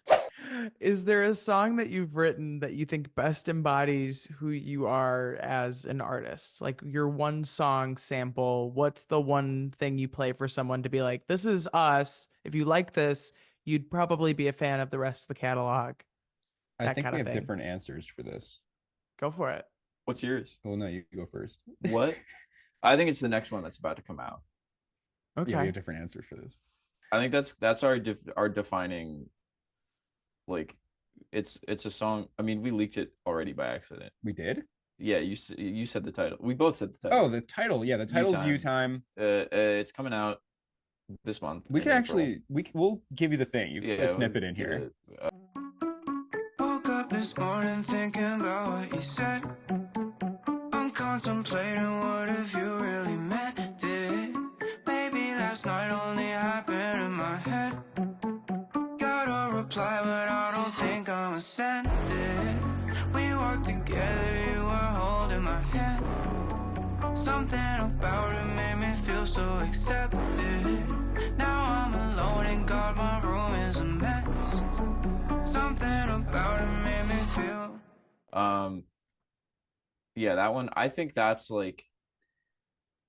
Is there a song that you've written that you think best embodies who you are as an artist? Like your one song sample, what's the one thing you play for someone to be like, this is us. If you like this, you'd probably be a fan of the rest of the catalog. I think we have different answers for this. Go for it. What's yours? Well, no, you go first. What? I think it's the next one that's about to come out. Okay. Yeah, we have different answers for this. I think that's our defining, like, it's a song. I mean, we leaked it already by accident. We did? Yeah, you said the title. We both said the title. Oh, the title. Yeah, the title's You Time. It's coming out this month. We can actually we'll give you the thing. You can snip it in here. Woke up this morning thinking about what you said. I'm contemplating what if you really meant it. Maybe last night only happened in my head. Got a reply, but I don't think I'ma send it. We walked together, you were holding my hand. Something about it made me feel so accepted. Now I'm alone and God, my room is a mess. Something about it made me feel. Yeah, that one. I think that's like,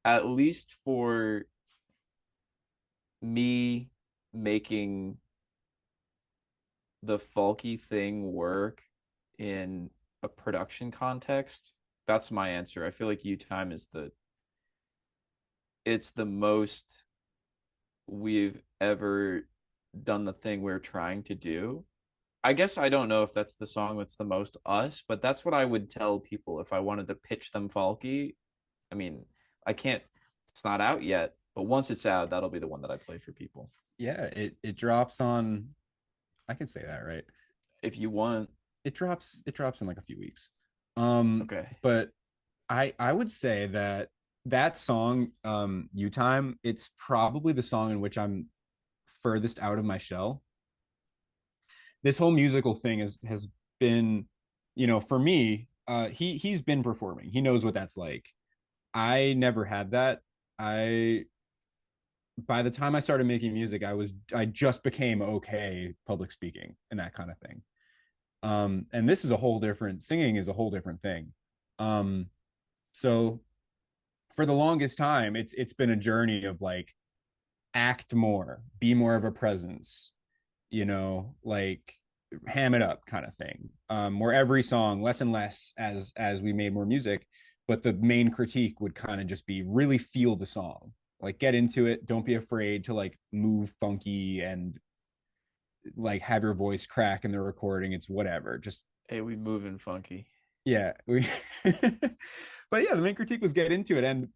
at least for me making the Falky thing work in a production context, that's my answer. I feel like U Time is it's the most we've ever done the thing we're trying to do. I guess I don't know if that's the song that's the most us, but that's what I would tell people if I wanted to pitch them Falky. I mean, it's not out yet, but once it's out, that'll be the one that I play for people. Yeah, it drops on, I can say that, right? If you want. It drops in like a few weeks. Okay. But I would say that song, You Time, it's probably the song in which I'm furthest out of my shell. This whole musical thing has been, for me, he's been performing. He knows what that's like. I never had that. By the time I started making music, I just became okay public speaking and that kind of thing. And this is singing is a whole different thing. So for the longest time, it's been a journey of like, act more, be more of a presence, like ham it up kind of thing. Where every song less and less as we made more music, but the main critique would kind of just be really feel the song, like get into it, don't be afraid to like move funky and like have your voice crack in the recording. It's whatever, just Hey, we moving funky. yeah, we but yeah, the main critique was get into it. And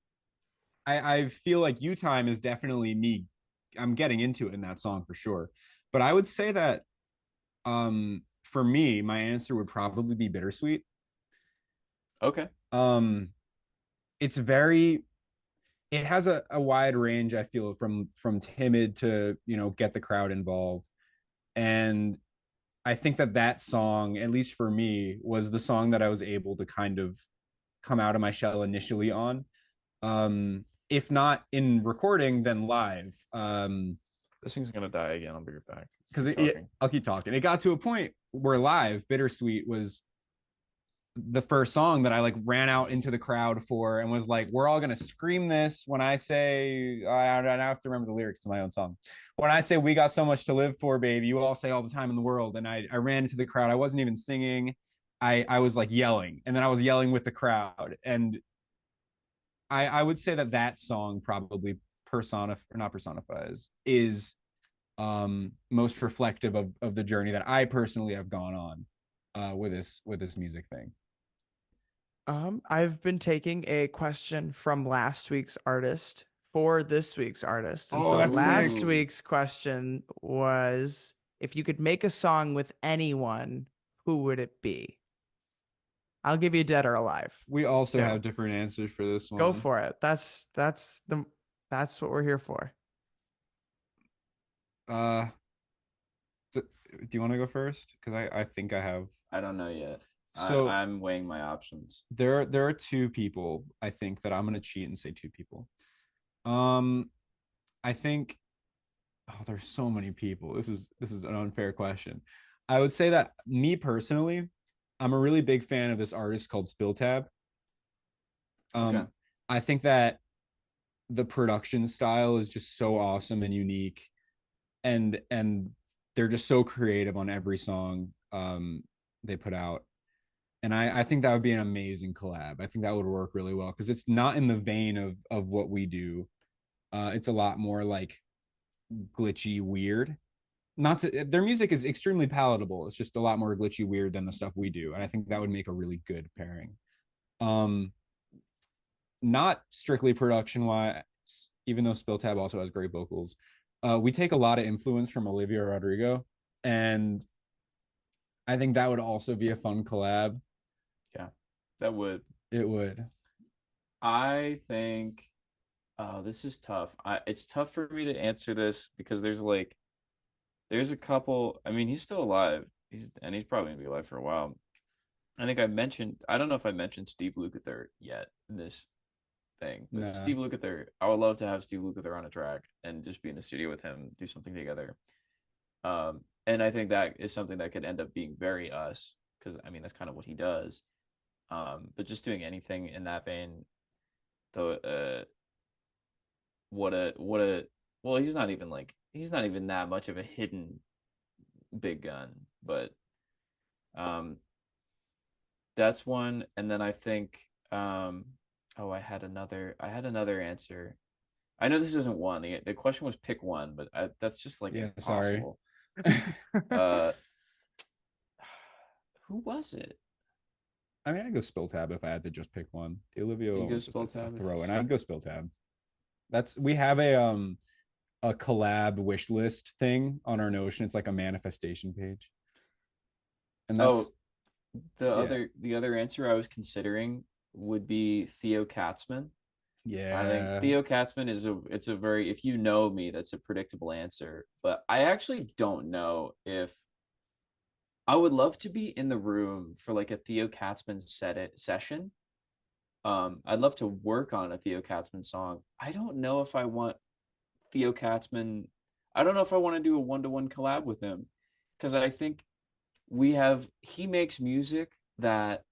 I feel like you time is definitely me. I'm getting into it in that song for sure. But I would say that for me, my answer would probably be bittersweet. Okay. Um it's very, it has a wide range, I feel, from timid to, you know, get the crowd involved. And I think that that song, at least for me, was the song that I was able to kind of come out of my shell initially on. If not in recording, then live. This thing's gonna die again. I'll be right back. Because Keep I'll keep talking. It got to a point where live, Bittersweet was the first song that I like ran out into the crowd for and was like, we're all gonna scream this when I say, I have to remember the lyrics to my own song. When I say we got so much to live for, baby, you all say all the time in the world. And I ran into the crowd. I wasn't even singing. I was like yelling, and then I was yelling with the crowd. And I would say that that song probably personifies is most reflective of the journey that I personally have gone on with this music thing. I've been taking a question from last week's artist for this week's artist. And Oh, so that's last sick. week's question was, if you could make a song with anyone, who would it be? I'll give you dead or alive. We also Yeah. have different answers for this one. Go for it. That's what we're here for. Uh, do you want to go first? Because I think I have. I don't know yet. So I'm weighing my options. there are two people I think that I'm gonna cheat and say two people. I think, oh, there's so many people. This is an unfair question. I would say that me personally, I'm a really big fan of this artist called Spill Tab. Okay. I think that the production style is just so awesome and unique, and they're just so creative on every song they put out. And I think that would be an amazing collab. I think that would work really well because it's not in the vein of what we do. It's a lot more like glitchy, weird. Not to, their music is extremely palatable. It's just a lot more glitchy, weird than the stuff we do, and I think that would make a really good pairing. Um, Not strictly production wise, even though Spill Tab also has great vocals. We take a lot of influence from Olivia Rodrigo, and I think that would also be a fun collab. Yeah, that would. It would. I think. Oh, this is tough. It's tough for me to answer this because there's a couple. I mean, he's still alive. He's probably gonna be alive for a while. I think I don't know if I mentioned Steve Lukather yet in this thing, but Nah. Steve Lukather, I would love to have Steve Lukather on a track and just be in the studio with him, do something together. And I think that is something that could end up being very us, because I mean that's kind of what he does. But just doing anything in that vein, though, what a well, he's not even that much of a hidden big gun, but that's one. And then I think oh, I had another answer. I know this isn't one. The question was pick one, but that's just like Yeah, impossible. sorry. Who was it? I mean, I'd go Spill Tab if I had to just pick one. Olivia You go was just Spill a Tab? throw, and I'd go Spill Tab. We have a collab wish list thing on our Notion. It's like a manifestation page, and that's The other answer I was considering would be Theo Katzman. yeah. I think Theo Katzman it's a very, if you know me, that's a predictable answer. But I actually don't know if I would love to be in the room for like a Theo Katzman session. I'd love to work on a Theo Katzman song. I don't know if I want Theo Katzman. I don't know if I want to do a one-to-one collab with him, because I think he makes music that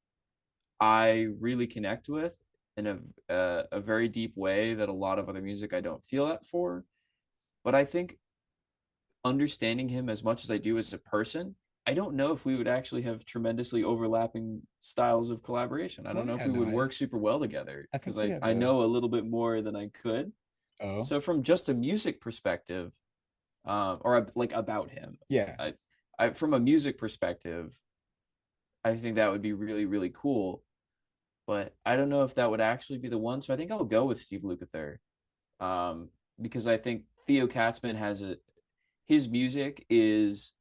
I really connect with in a very deep way that a lot of other music I don't feel that for. But I think understanding him as much as I do as a person, I don't know if we would actually have tremendously overlapping styles of collaboration. I don't know if we would work super well together I think because we have I a- know a little bit more than I could. Oh, So from just a music perspective, or like about him, yeah. from a music perspective, I think that would be really, really cool. But I don't know if that would actually be the one. So I think I'll go with Steve Lukather, because I think Theo Katzman his music is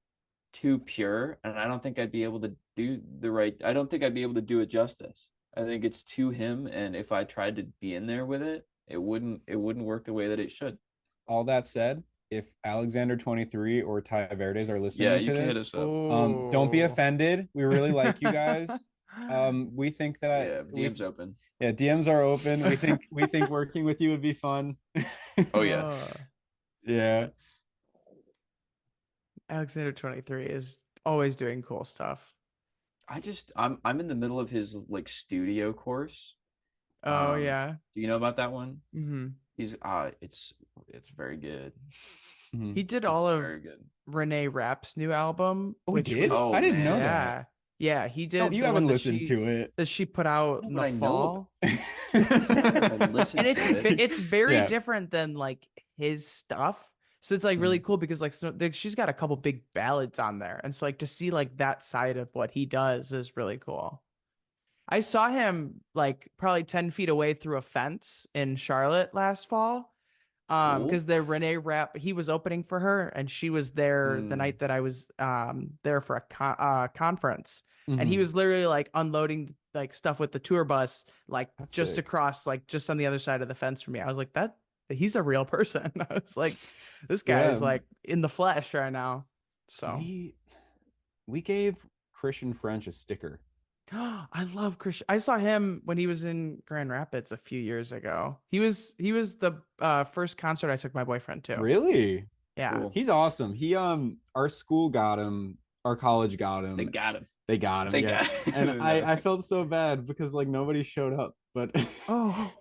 too pure, and I don't think I'd be able to do the right. I don't think I'd be able to do it justice. I think it's too him, and if I tried to be in there with it, it wouldn't work the way that it should. All that said, if Alexander 23 or Ty Verdes are Yeah, listening you to can hit this, us up. don't be offended. We really like you guys. We think that Yeah, DM's open. yeah, DMs are open. We think working with you would be fun. Oh yeah. Yeah. Alexander 23 is always doing cool stuff. I'm in the middle of his like studio course. Oh yeah. Do you know about that one? Mm-hmm. He's it's very good. He did It's all of very good. Renee Rapp's new album. Oh, he which did? was- Oh, I didn't know man. yeah. that. Yeah, he did. No, the you one haven't that listened to it. that she put out No, in but the I know fall. I listened And to it. it's very Yeah. different than like his stuff. So it's like really cool because like she's got a couple big ballads on there. And so like to see like that side of what he does is really cool. I saw him like probably 10 feet away through a fence in Charlotte last fall. Cool. Because the Renee Rapp, he was opening for her, and she was there the Mm. night that I was there for a conference, and he Mhm. was literally like unloading like stuff with the tour bus, like That's just sick. across, like just on the other side of the fence from me. I was like, that he's a real person. I was like, this guy is Yeah. like in the flesh right now. So We gave Christian French a sticker. I love Christian. I saw him when he was in Grand Rapids a few years ago. He was the first concert I took my boyfriend to. Really? Yeah. Cool. He's awesome. He our school got him, our college got him. They got him. They got him. They yeah. got And I felt so bad because like nobody showed up, but Oh,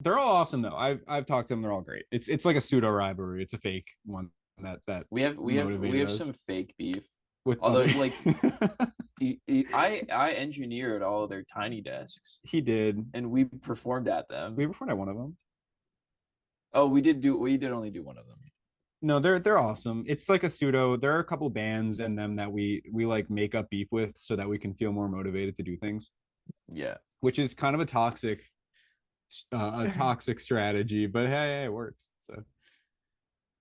they're all awesome though. I've talked to them. They're all great. It's like a pseudo rivalry. It's a fake one that We have motivated us. some fake beef. with Although, them. like, I engineered all of their tiny desks, he did. and we performed at them. We performed at one of them. Oh, we did only do one of them. No, they're awesome. It's like a pseudo. There are a couple bands in them that we like make up beef with so that we can feel more motivated to do things, Yeah. which is kind of a toxic strategy, but hey, it works. So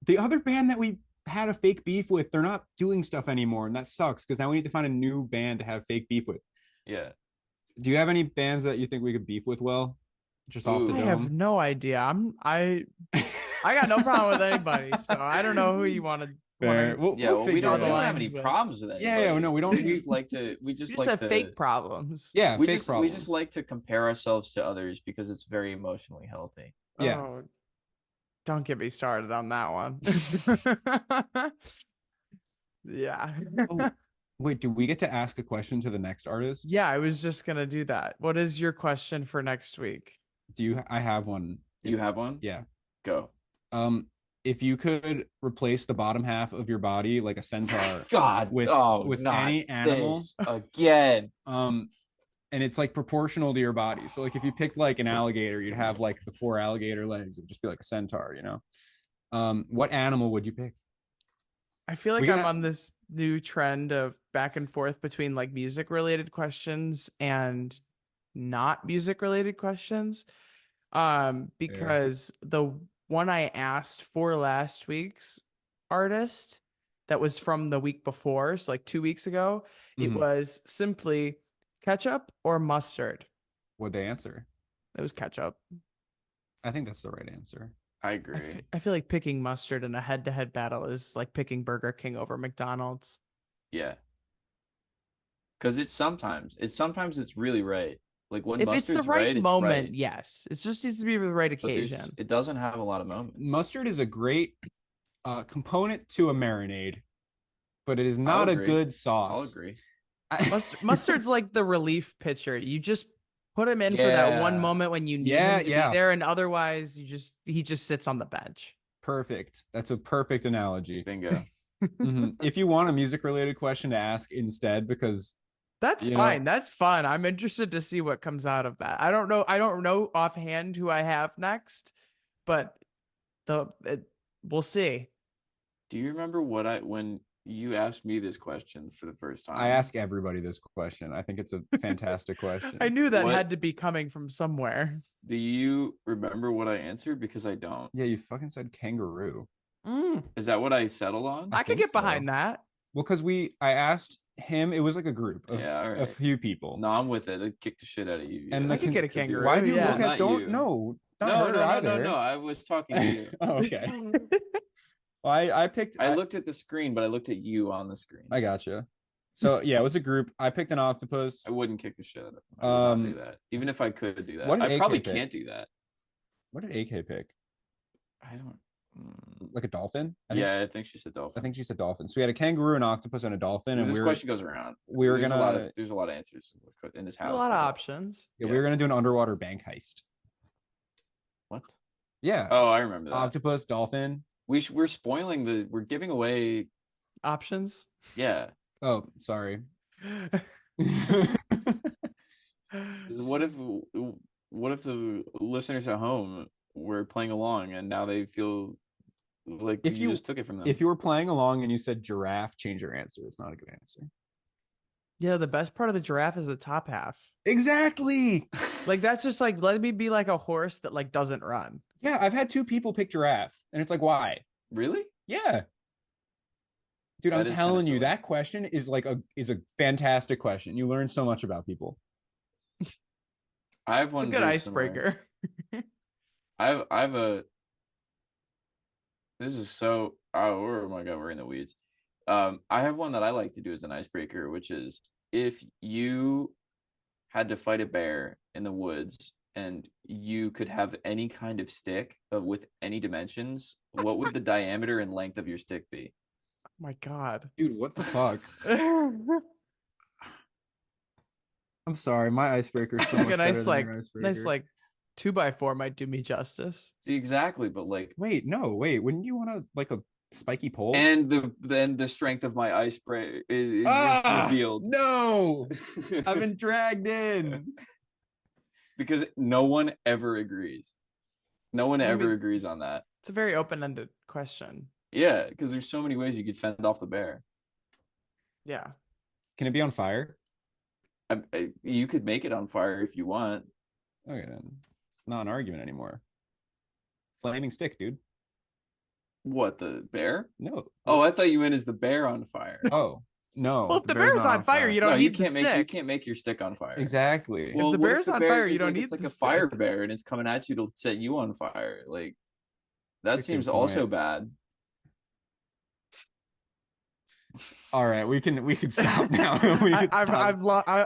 the other band that we had a fake beef with, they're not doing stuff anymore, and that sucks because now we need to find a new band to have fake beef with. Yeah. Do you have any bands that you think we could beef with well? Just off the Ooh. I have dome. no idea. I got no problem with anybody, so I don't know who you want to. Fair. We'll Yeah, well, we figure don't, it we don't out. have any lines with. problems with Yeah, anybody. yeah, no, we don't- We just like to. We You just just like have to. fake problems. Yeah, we fake just problems. we just like to compare ourselves to others because it's very emotionally healthy. Yeah. Oh, don't get me started on that one. Yeah. Oh, wait, do we get to ask a question to the next artist? Yeah, I was just gonna do that. What is your question for next week? I have one. You have one? Yeah. Go. If you could replace the bottom half of your body like a centaur, God. with not any animal, this again. and it's like proportional to your body. So like if you picked like an alligator, you'd have like the 4 alligator legs. It would just be like a centaur, you know. What animal would you pick? I feel like We I'm gotta- on this new trend of back and forth between like music related questions and not music related questions. Because the one I asked for last week's artist that was from the week before, so like 2 weeks ago, it Mhm. was simply ketchup or mustard. What'd they answer? It was ketchup. I think that's the right answer. I I agree. I feel like picking mustard in a head-to-head battle is like picking Burger King over McDonald's. Yeah. Because sometimes it's really right. Like when If it's mustard's the right it's moment, right. yes. It just needs to be the right But occasion. it doesn't have a lot of moments. Mustard is a great component to a marinade, but it is not a agree. good sauce. I'll agree. Mustard's like the relief pitcher. You just put him in for that one Yeah. moment when you need Yeah, him to yeah. be there, and otherwise he just sits on the bench. Perfect. That's a perfect analogy. Bingo. If you want a music related question to ask instead, because That's you fine. know, That's fun. I'm interested to see what comes out of that. I don't know. I don't know offhand who I have next, but we'll see. Do you remember when you asked me this question for the first time? I ask everybody this question. I think it's a fantastic I question. knew that What- had to be coming from somewhere. Do you remember what I answered? Because I don't. Yeah, you fucking said kangaroo. Is that what I settled on? I could think get so. behind that. Well, because I asked him, it was like a group of Yeah, all a right. few people. No, I'm with it. I kicked the shit out of you. And Yeah, I could get a do kangaroo. it. Why do you yeah. look Well, at not don't you. no not No, her no, no, either? no. I was talking to you. Oh, okay. Well, I picked. I looked at the screen, but I looked at you on the screen. I gotcha. So yeah, it was a group. I picked an octopus. I wouldn't kick the shit out of him. I would not do that. Even if I could do that. what did I AK probably pick? can't do that. What did AK pick? I don't. Like a dolphin? I think she said dolphin. I think she said dolphin. So we had a kangaroo, an octopus, and a dolphin. And this question goes around. we were There's gonna there's a lot of answers in this house. A lot of There's options. yeah, we were gonna do an underwater bank heist. What? Yeah. Oh, I remember that. Octopus, dolphin. We're spoiling we're giving away. Options. Yeah. Oh, sorry. What if the listeners at home were playing along and now they feel like If you you- just took it from them? If you were playing along and you said giraffe, change your answer. It's not a good answer. Yeah, the best part of the giraffe is the top half. Exactly. Like that's just like let me be like a horse that like doesn't run. Yeah, I've had 2 people pick giraffe, and it's like, why? Really? Yeah. Dude, That I'm is kinda telling you, silly. that question is a fantastic question. You learn so much about people. I have It's one a good very similar. icebreaker. I have a. This is so. Oh my god, we're in the weeds. I have one that I like to do as an icebreaker, which is if you had to fight a bear in the woods and you could have any kind of stick with any dimensions, what would the diameter and length of your stick be? Oh my god. Dude, what the fuck? I'm sorry, my icebreaker is so Like much a nice better than like your nice icebreaker. like 2x4 might do me justice. See, exactly, but like, Wait, wouldn't you want a spiky pole? and the strength of my icebreaker is revealed. No, I've been dragged in. Because no one ever agrees. No one I ever mean- agrees on that. It's a very open-ended question. Yeah, because there's so many ways you could fend off the bear. Yeah. Can it be on fire? You could make it on fire if you want. Okay, then it's not an argument anymore. Flaming stick, dude. What, the bear? No. Oh, I thought you meant as the bear on fire. Oh no. Well, if the bear's not on fire, you don't No, need you the can't make you stick. can't make your stick on fire. Exactly. the what bear's on fire, you is don't like, need it's like the a fire stick. bear and it's coming at you to set you on fire. Like that That's a good seems also point. bad. All right, we can stop now. We can stop.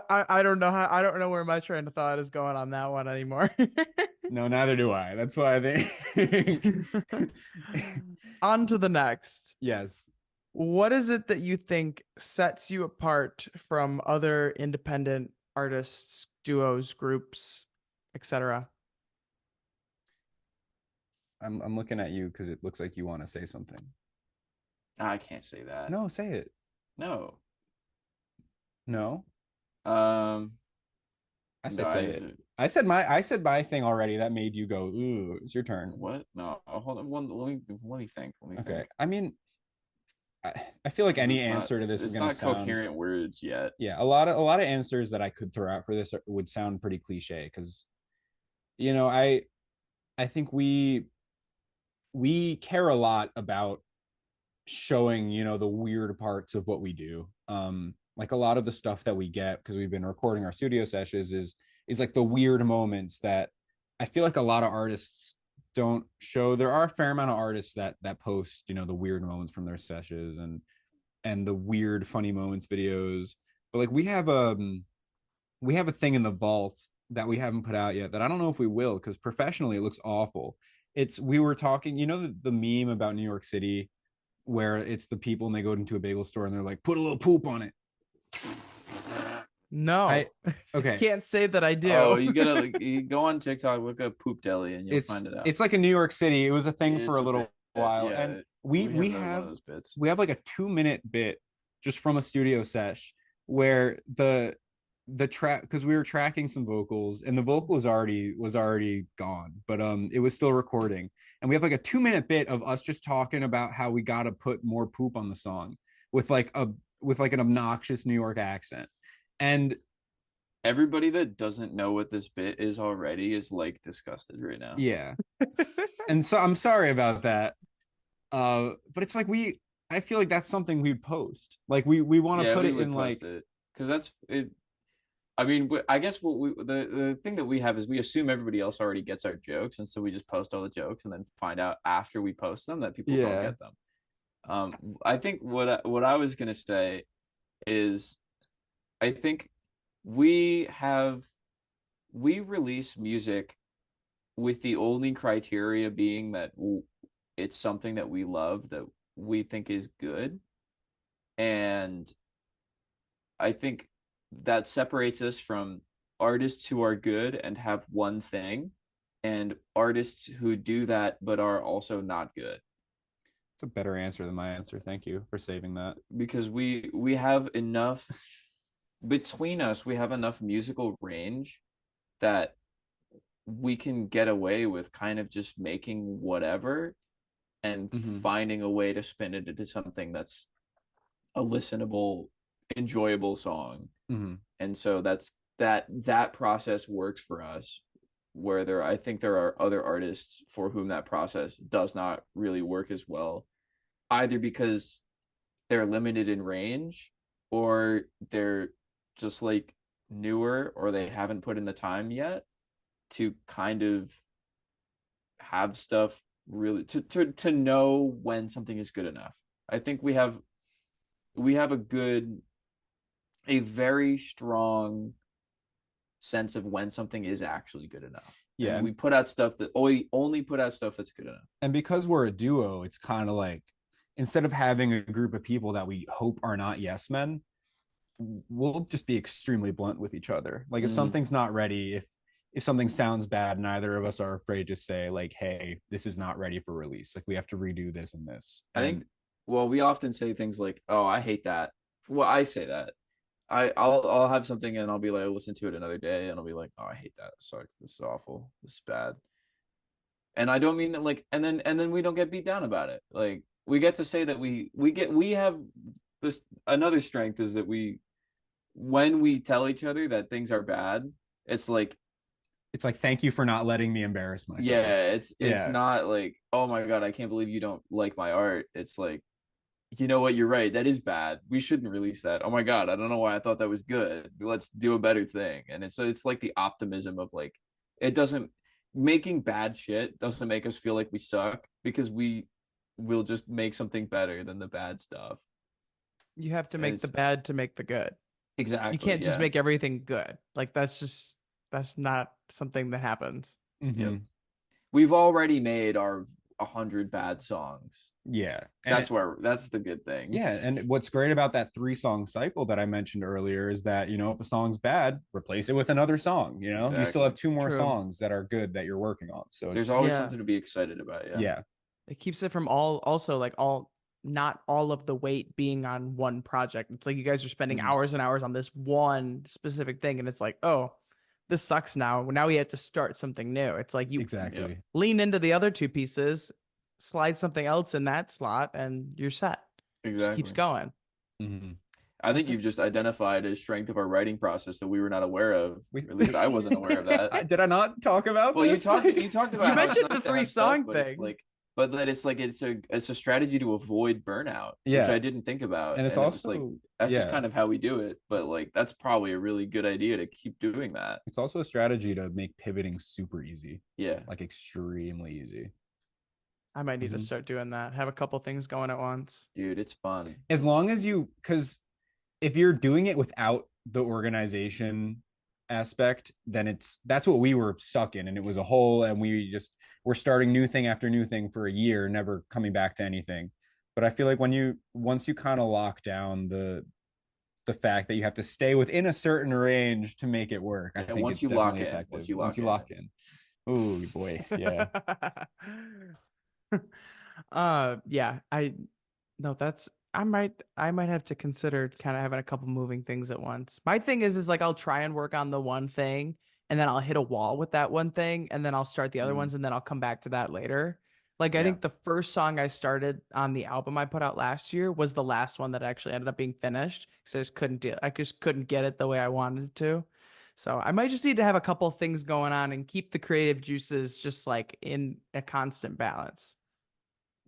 I don't know I don't know where my train of thought is going on that one anymore. No, neither do I. That's why I think. On to the next. Yes. What is it that you think sets you apart from other independent artists, duos, groups, etc.? I'm looking at you because it looks like you want to say something. I can't say that. No, say it. No. No. Um I said no, say it. I said my thing already. That made you go, ooh, it's your turn. What? No. Hold on. Let me think. Let me Okay. think. I mean, I feel like any It's not- answer to this is it's gonna not sound coherent words yet. yeah, a lot of answers that I could throw out for this would sound pretty cliche because I think we care a lot about showing the weird parts of what we do. Like a lot of the stuff that we get because we've been recording our studio sessions is like the weird moments that I feel like a lot of artists don't show. There are a fair amount of artists that post the weird moments from their sessions and the weird funny moments videos, but like we have a thing in the vault that we haven't put out yet that I don't know if we will because professionally it looks awful. We were talking the meme about New York City where it's the people and they go into a bagel store and they're like, put a little poop on it. No. Okay. Can't say that I do. Oh, you gotta you go on TikTok, look up poop deli, and you'll find it out. It's like in New York City. It was a thing It's for a little while. yeah. And we one of have those bits. we have like a 2-minute bit just from a studio sesh where the track, because we were tracking some vocals and the vocal was already gone, but it was still recording, and we have like a 2-minute bit of us just talking about how we got to put more poop on the song with like an obnoxious New York accent. And Everybody that doesn't know what this bit is already is like disgusted right now. yeah, and so I'm sorry about that. But it's like I feel like that's something we'd post. Like we want to put we it would in post like it because that's it. I mean, I guess the thing that we have is we assume everybody else already gets our jokes, and so we just post all the jokes and then find out after we post them that people don't get them. I think what I was gonna say is, I think we release music with the only criteria being that it's something that we love, that we think is good, and I think that separates us from artists who are good and have one thing, and artists who do that but are also not good. it's a better answer than my answer. Thank you for saving that. Because we have enough between us, we have enough musical range that we can get away with kind of just making whatever and finding a way to spin it into something that's a listenable, enjoyable song. And so that process works for us, where I think there are other artists for whom that process does not really work as well, either because they're limited in range, or they're just like newer, or they haven't put in the time yet to kind of have stuff really to know when something is good enough. I think we have a very strong sense of when something is actually good enough. Yeah, and we put out stuff that only put out stuff that's good enough. And because we're a duo, it's kind of like, instead of having a group of people that we hope are not yes men, we'll just be extremely blunt with each other. Like if something's not ready, if something sounds bad, neither of us are afraid to say like, hey, this is not ready for release. Like we have to redo this and this. I think, well, we often say things like, oh, I hate that. Well, I say that. I'll have something and I'll be like, I'll listen to it another day and I'll be like, oh, I hate that. It sucks. This is awful. This is bad. And I don't mean that like, and then we don't get beat down about it. Like we get to say that we have this, another strength is that when we tell each other that things are bad, it's like, thank you for not letting me embarrass myself. Yeah, it's not like, oh my God, I can't believe you don't like my art. It's like, you know what, you're right, that is bad. We shouldn't release that. Oh my God, I don't know why I thought that was good. Let's do a better thing. And it's like the optimism of like, making bad shit doesn't make us feel like we suck, because we'll just make something better than the bad stuff. You have to make the bad to make the good. Exactly. You can't just make everything good. Like that's not something that happens. Yep. We've already made our 100 bad songs. Yeah. That's the good thing. Yeah. And what's great about that 3-song cycle that I mentioned earlier is that, if a song's bad, replace it with another song. Exactly. You still have 2 more songs that are good that you're working on. So there's always something to be excited about. Yeah. It keeps it from not all of the weight being on one project. It's like you guys are spending hours and hours on this one specific thing, and it's like, oh, this sucks now. Now we have to start something new. It's like you lean into the other 2 pieces, slide something else in that slot, and you're set. Exactly. Just keeps going. I think you've just identified a strength of our writing process that we were not aware of. At least I wasn't aware of that. Did I not talk about this? You talked about you mentioned the 3-song thing. But that it's a strategy to avoid burnout, which I didn't think about. And it's also that's just kind of how we do it. But like that's probably a really good idea to keep doing that. It's also a strategy to make pivoting super easy. Yeah. Like extremely easy. I might need to start doing that. Have a couple things going at once. Dude, it's fun. As long as because if you're doing it without the organization aspect, then that's what we were stuck in, and it was a hole, and we're starting new thing after new thing for a year, never coming back to anything. But I feel like once you kind of lock down the fact that you have to stay within a certain range to make it work, I think once it's you definitely lock effective. Once you lock in. Oh boy, yeah. Yeah, I no, that's I might have to consider kind of having a couple moving things at once. My thing is like I'll try and work on the one thing and then I'll hit a wall with that one thing and then I'll start the other Mm, ones and then I'll come back to that later. Like I yeah. think the first song I started on the album I put out last year was the last one that actually ended up being finished because I just couldn't get it the way I wanted it to. So I might just need to have a couple things going on and keep the creative juices just like in a constant balance.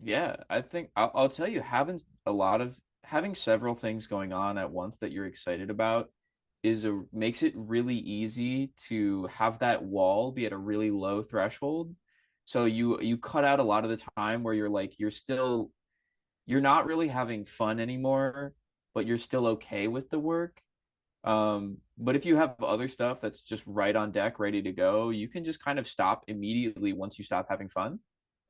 Yeah, I think I'll tell you, having several things going on at once that you're excited about makes it really easy to have that wall be at a really low threshold. So you cut out a lot of the time where you're like you're not really having fun anymore, but you're still okay with the work. But if you have other stuff that's just right on deck, ready to go, you can just kind of stop immediately once you stop having fun.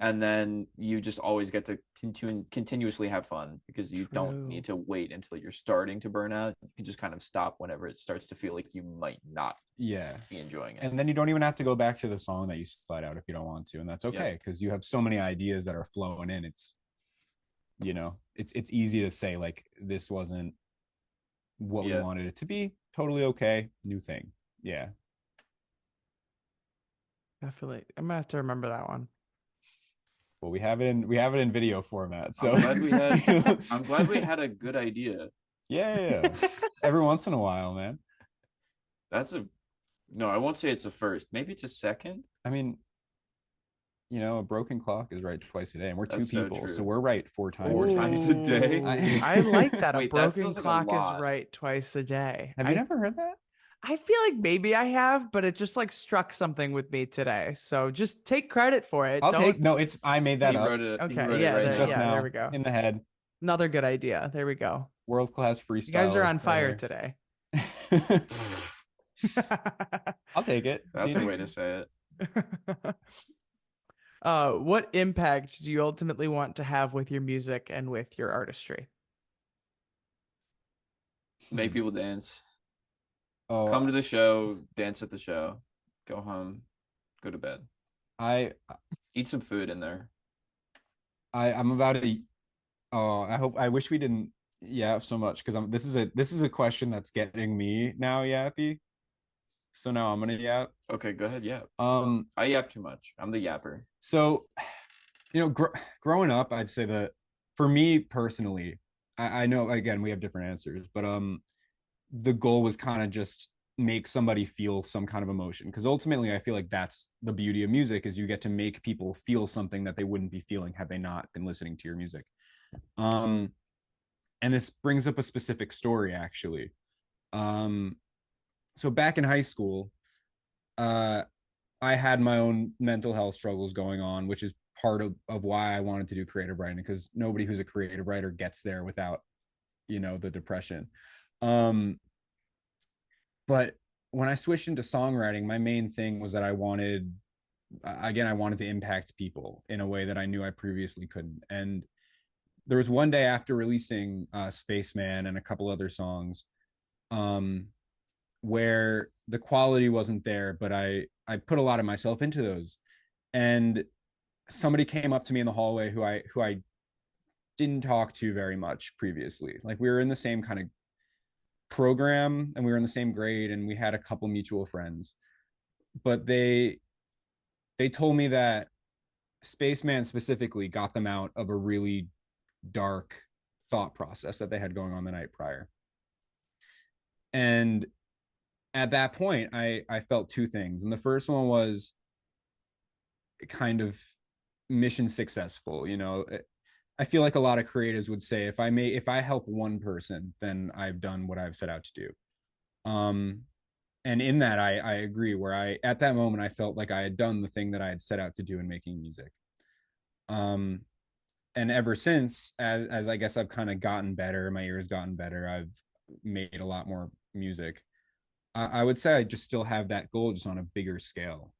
And then you just always get to continuously have fun because you don't True. need to wait until you're starting to burn out. You can just kind of stop whenever it starts to feel like you might not Yeah. be enjoying it. And then you don't even have to go back to the song that you slide out if you don't want to. And that's okay because you have so many ideas that are flowing in. It's, it's easy to say like this wasn't what we Yeah. wanted it to be. Totally okay. New thing. Yeah. Definitely. I'm gonna have to remember that one. Well, we have it in video format. So I'm glad we had a good idea. Yeah. Every once in a while, man. No, I won't say it's a first. Maybe it's a second. I mean, a broken clock is right twice a day, and we're two That's so people, so true. we're right 4 times. Four a day. times a day? I like that. A Wait, that broken feels like a clock is lot. right twice a day. Have you never heard that? I feel like maybe I have, but it just like struck something with me today. So just take credit for it. I made that He up wrote it. He Okay, wrote yeah, it right there, now. just now there we go. in the head. Another good idea. There we go. World-class freestyle. You guys are on fire right today. here. I'll take it. That's See? a way to say it. What impact do you ultimately want to have with your music and with your artistry? Make people dance. Oh, Come to the show, dance at the show, go home, go to bed. I Eat some food in there. I'm about to. Oh, I wish we didn't yap so much because this is a question that's getting me now yappy. So now I'm gonna yap. Okay, go ahead. Yap. Um, I yap too much. I'm the yapper. so growing up, I'd say that for me personally, I know again we have different answers, but the goal was kind of just make somebody feel some kind of emotion because ultimately I feel like that's the beauty of music is you get to make people feel something that they wouldn't be feeling had they not been listening to your music. And this brings up a specific story actually. So back in high school, uh I had my own mental health struggles going on, which is part of why I wanted to do creative writing because nobody who's a creative writer gets there without the depression. But when I switched into songwriting, my main thing was that I wanted to impact people in a way that I knew I previously couldn't. And there was one day after releasing Spaceman and a couple other songs where the quality wasn't there, but I put a lot of myself into those. And somebody came up to me in the hallway who I didn't talk to very much previously. Like we were in the same kind of program and we were in the same grade and we had a couple mutual friends. But they told me that Spaceman specifically got them out of a really dark thought process that they had going on the night prior. And at that point, I felt two things. And the first one was kind of mission successful. I feel like a lot of creatives would say if I help one person, then I've done what I've set out to do. And in that I agree where at that moment I felt like I had done the thing that I had set out to do in making music. And ever since, as I guess I've kind of gotten better, my ears gotten better, I've made a lot more music. I would say I just still have that goal just on a bigger scale.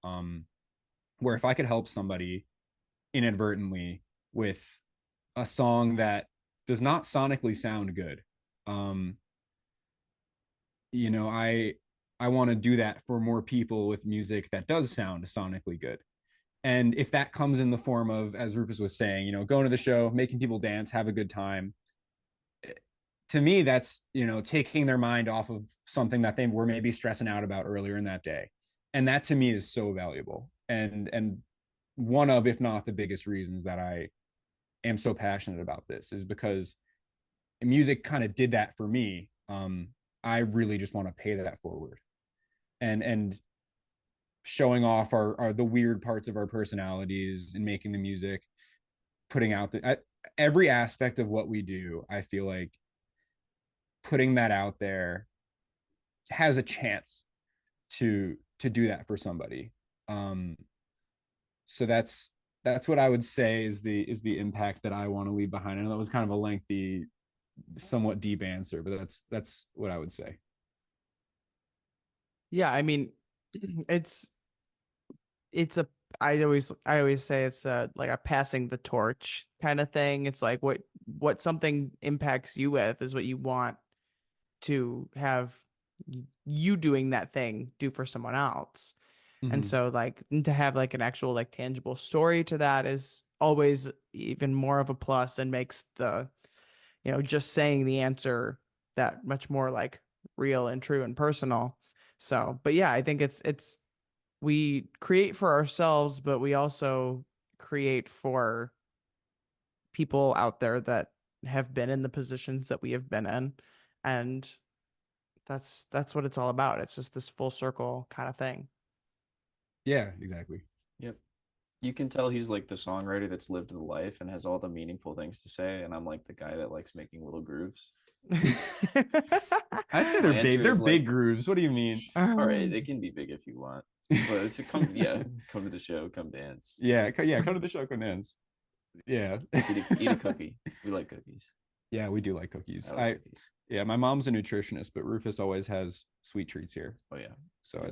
Where if I could help somebody inadvertently with a song that does not sonically sound good, I want to do that for more people with music that does sound sonically good. And if that comes in the form of, as Rufus was saying, going to the show, making people dance, have a good time, to me, that's, taking their mind off of something that they were maybe stressing out about earlier in that day. And that to me is so valuable. And one of, if not the biggest reasons that I am so passionate about this is because music kind of did that for me. I really just want to pay that forward and showing off our the weird parts of our personalities and making the music, putting out every aspect of what we do. I feel like putting that out there has a chance to do that for somebody. So that's what I would say is the impact that I want to leave behind. I know that was kind of a lengthy, somewhat deep answer, but that's what I would say. Yeah, I mean, it's a I always say it's like a passing the torch kind of thing. It's like what something impacts you with is what you want to have you doing that thing do for someone else. And Mm-hmm. so like to have like an actual like tangible story to that is always even more of a plus and makes the just saying the answer that much more like real and true and personal. So, but yeah, I think it's we create for ourselves, but we also create for people out there that have been in the positions that we have been in. And that's what it's all about. It's just this full circle kind of thing. Yeah, exactly. Yep. You can tell he's like the songwriter that's lived the life and has all the meaningful things to say, and I'm like the guy that likes making little grooves. I'd say My they're big. answer They're is big like, grooves. What do you mean? all right, they can be big if you want, but it's come to the show, come dance. Yeah, come to the show, come dance. Yeah. Eat a cookie. We like cookies. Yeah, we do like cookies. I like cookies. Yeah, my mom's a nutritionist, but Rufus always has sweet treats here. Oh yeah. So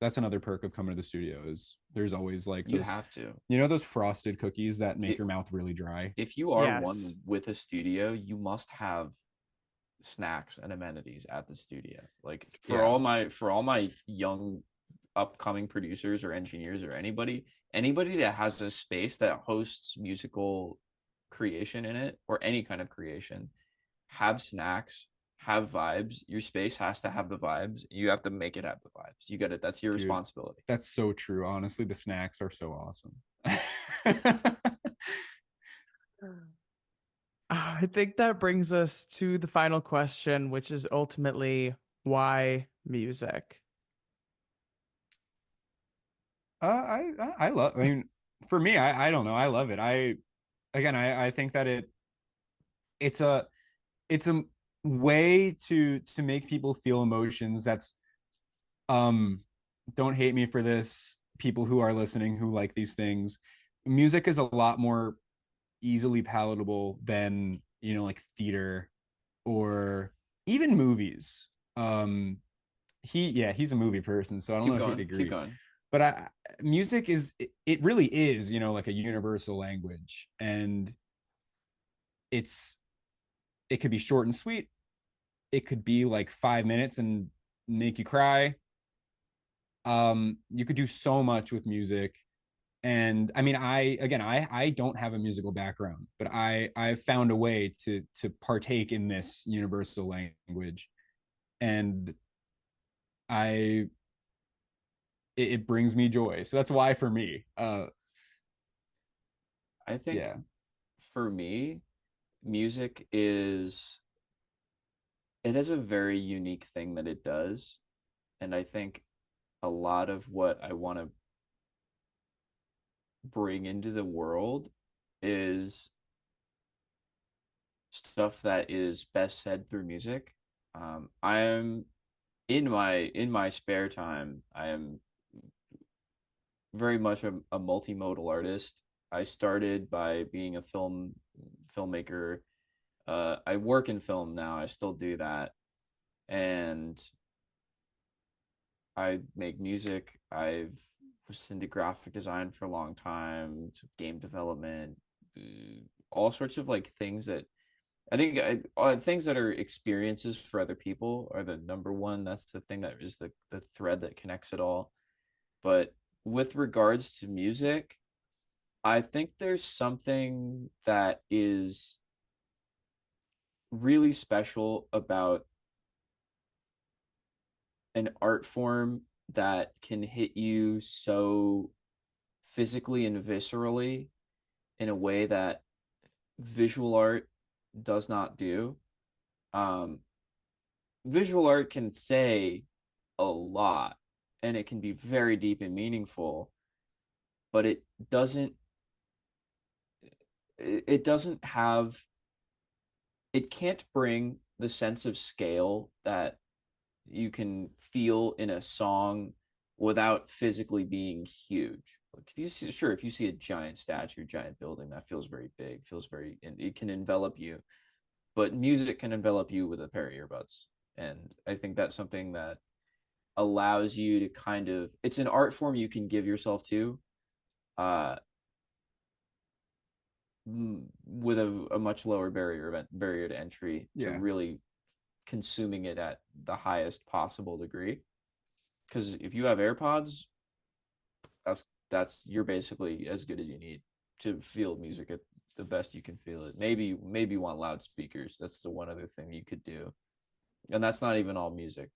that's another perk of coming to the studio is there's always like You those, have to. those frosted cookies that make your mouth really dry. If you are Yes. one with a studio, you must have snacks and amenities at the studio. Like for all my young upcoming producers or engineers or anybody that has a space that hosts musical creation in it or any kind of creation, have snacks, have vibes. Your space has to have the vibes. You have to make it have the vibes. You get it. That's your responsibility. That's so true. Honestly, the snacks are so awesome. I think that brings us to the final question, which is ultimately why music? I love. I mean, for me, I don't know. I love it. I think that it's a way to make people feel emotions. That's don't hate me for this. People who are listening who like these things, music is a lot more easily palatable than like theater or even movies. He's a movie person, so I don't know if he'd agree. Keep going. But music it really is like a universal language, and it could be short and sweet. It could be like 5 minutes and make you cry. You could do so much with music. And I mean, I don't have a musical background, but I've found a way to partake in this universal language, and it brings me joy. So that's why for me, I think for me, music it has a very unique thing that it does, and I think a lot of what I want to bring into the world is stuff that is best said through music. I am in my spare time, I am very much a multimodal artist. I started by being a filmmaker. I work in film now. I still do that, and I make music. I've was into graphic design for a long time, to game development, all sorts of like things that I think things that are experiences for other people are the number one. That's the thing that is the thread that connects it all. But with regards to music, I think there's something that is really special about an art form that can hit you so physically and viscerally in a way that visual art does not do. Um, Visual art can say a lot and it can be very deep and meaningful, but it doesn't have it can't bring the sense of scale that you can feel in a song without physically being huge. Like if you see a giant statue, giant building, that feels very big, feels very, and it can envelop you. But music can envelop you with a pair of earbuds, and I think that's something that allows you to kind of. It's an art form you can give yourself to, uh, with a much lower barrier to entry to Yeah. really consuming it at the highest possible degree. Because if you have AirPods, that's you're basically as good as you need to feel music at the best you can feel it. Maybe you want loudspeakers. That's the one other thing you could do, and that's not even all music.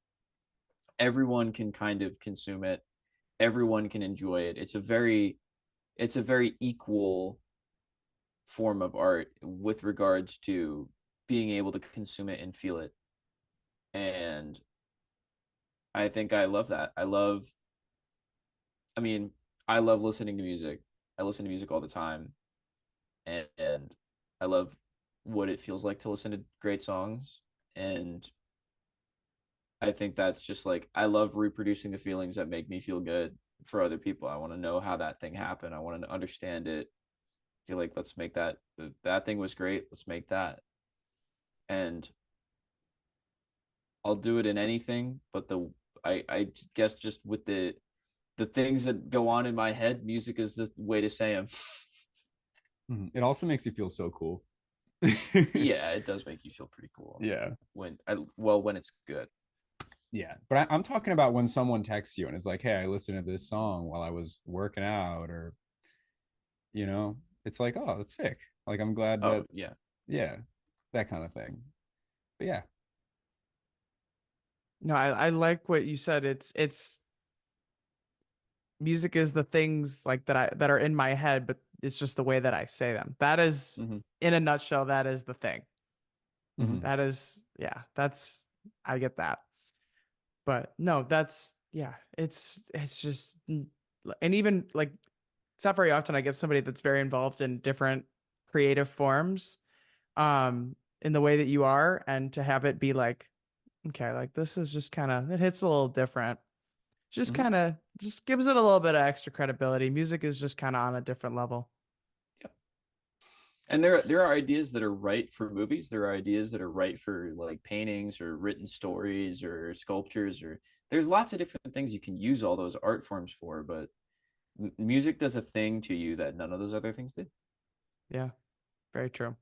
Everyone can kind of consume it. Everyone can enjoy it. It's a very equal form of art with regards to being able to consume it and feel it. And I think I love that. I mean, I love listening to music. I listen to music all the time. And I love what it feels like to listen to great songs. And I think that's just like, I love reproducing the feelings that make me feel good for other people. I want to know how that thing happened. I want to understand it. Feel like, let's make that thing was great. Let's make that. And I'll do it in anything, but I guess just with the things that go on in my head, music is the way to say them. It also makes you feel so cool. Yeah, it does make you feel pretty cool. Yeah. When it's good. Yeah. But I'm talking about when someone texts you and is like, hey, I listened to this song while I was working out, or, it's like, oh, that's sick. Like, I'm glad Oh, that, yeah. yeah, that kind of thing. But yeah. No, I like what you said. It's music is the things like that are in my head, but it's just the way that I say them. That is, Mm-hmm. in a nutshell, that is the thing. Mhm. That is, yeah, I get that. But no, it's just, and even like, it's not very often I get somebody that's very involved in different creative forms, in the way that you are, and to have it be like, okay, like this is just kind of, it hits a little different. Just Mm-hmm. kind of just gives it a little bit of extra credibility. Music is just kind of on a different level. Yeah. And there are ideas that are right for movies. There are ideas that are right for like paintings or written stories or sculptures, or there's lots of different things you can use all those art forms for, but music does a thing to you that none of those other things do. Yeah, very true.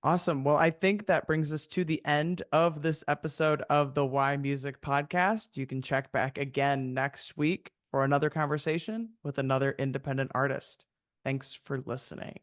Awesome. Well, I think that brings us to the end of this episode of the Why Music podcast. You can check back again next week for another conversation with another independent artist. Thanks for listening.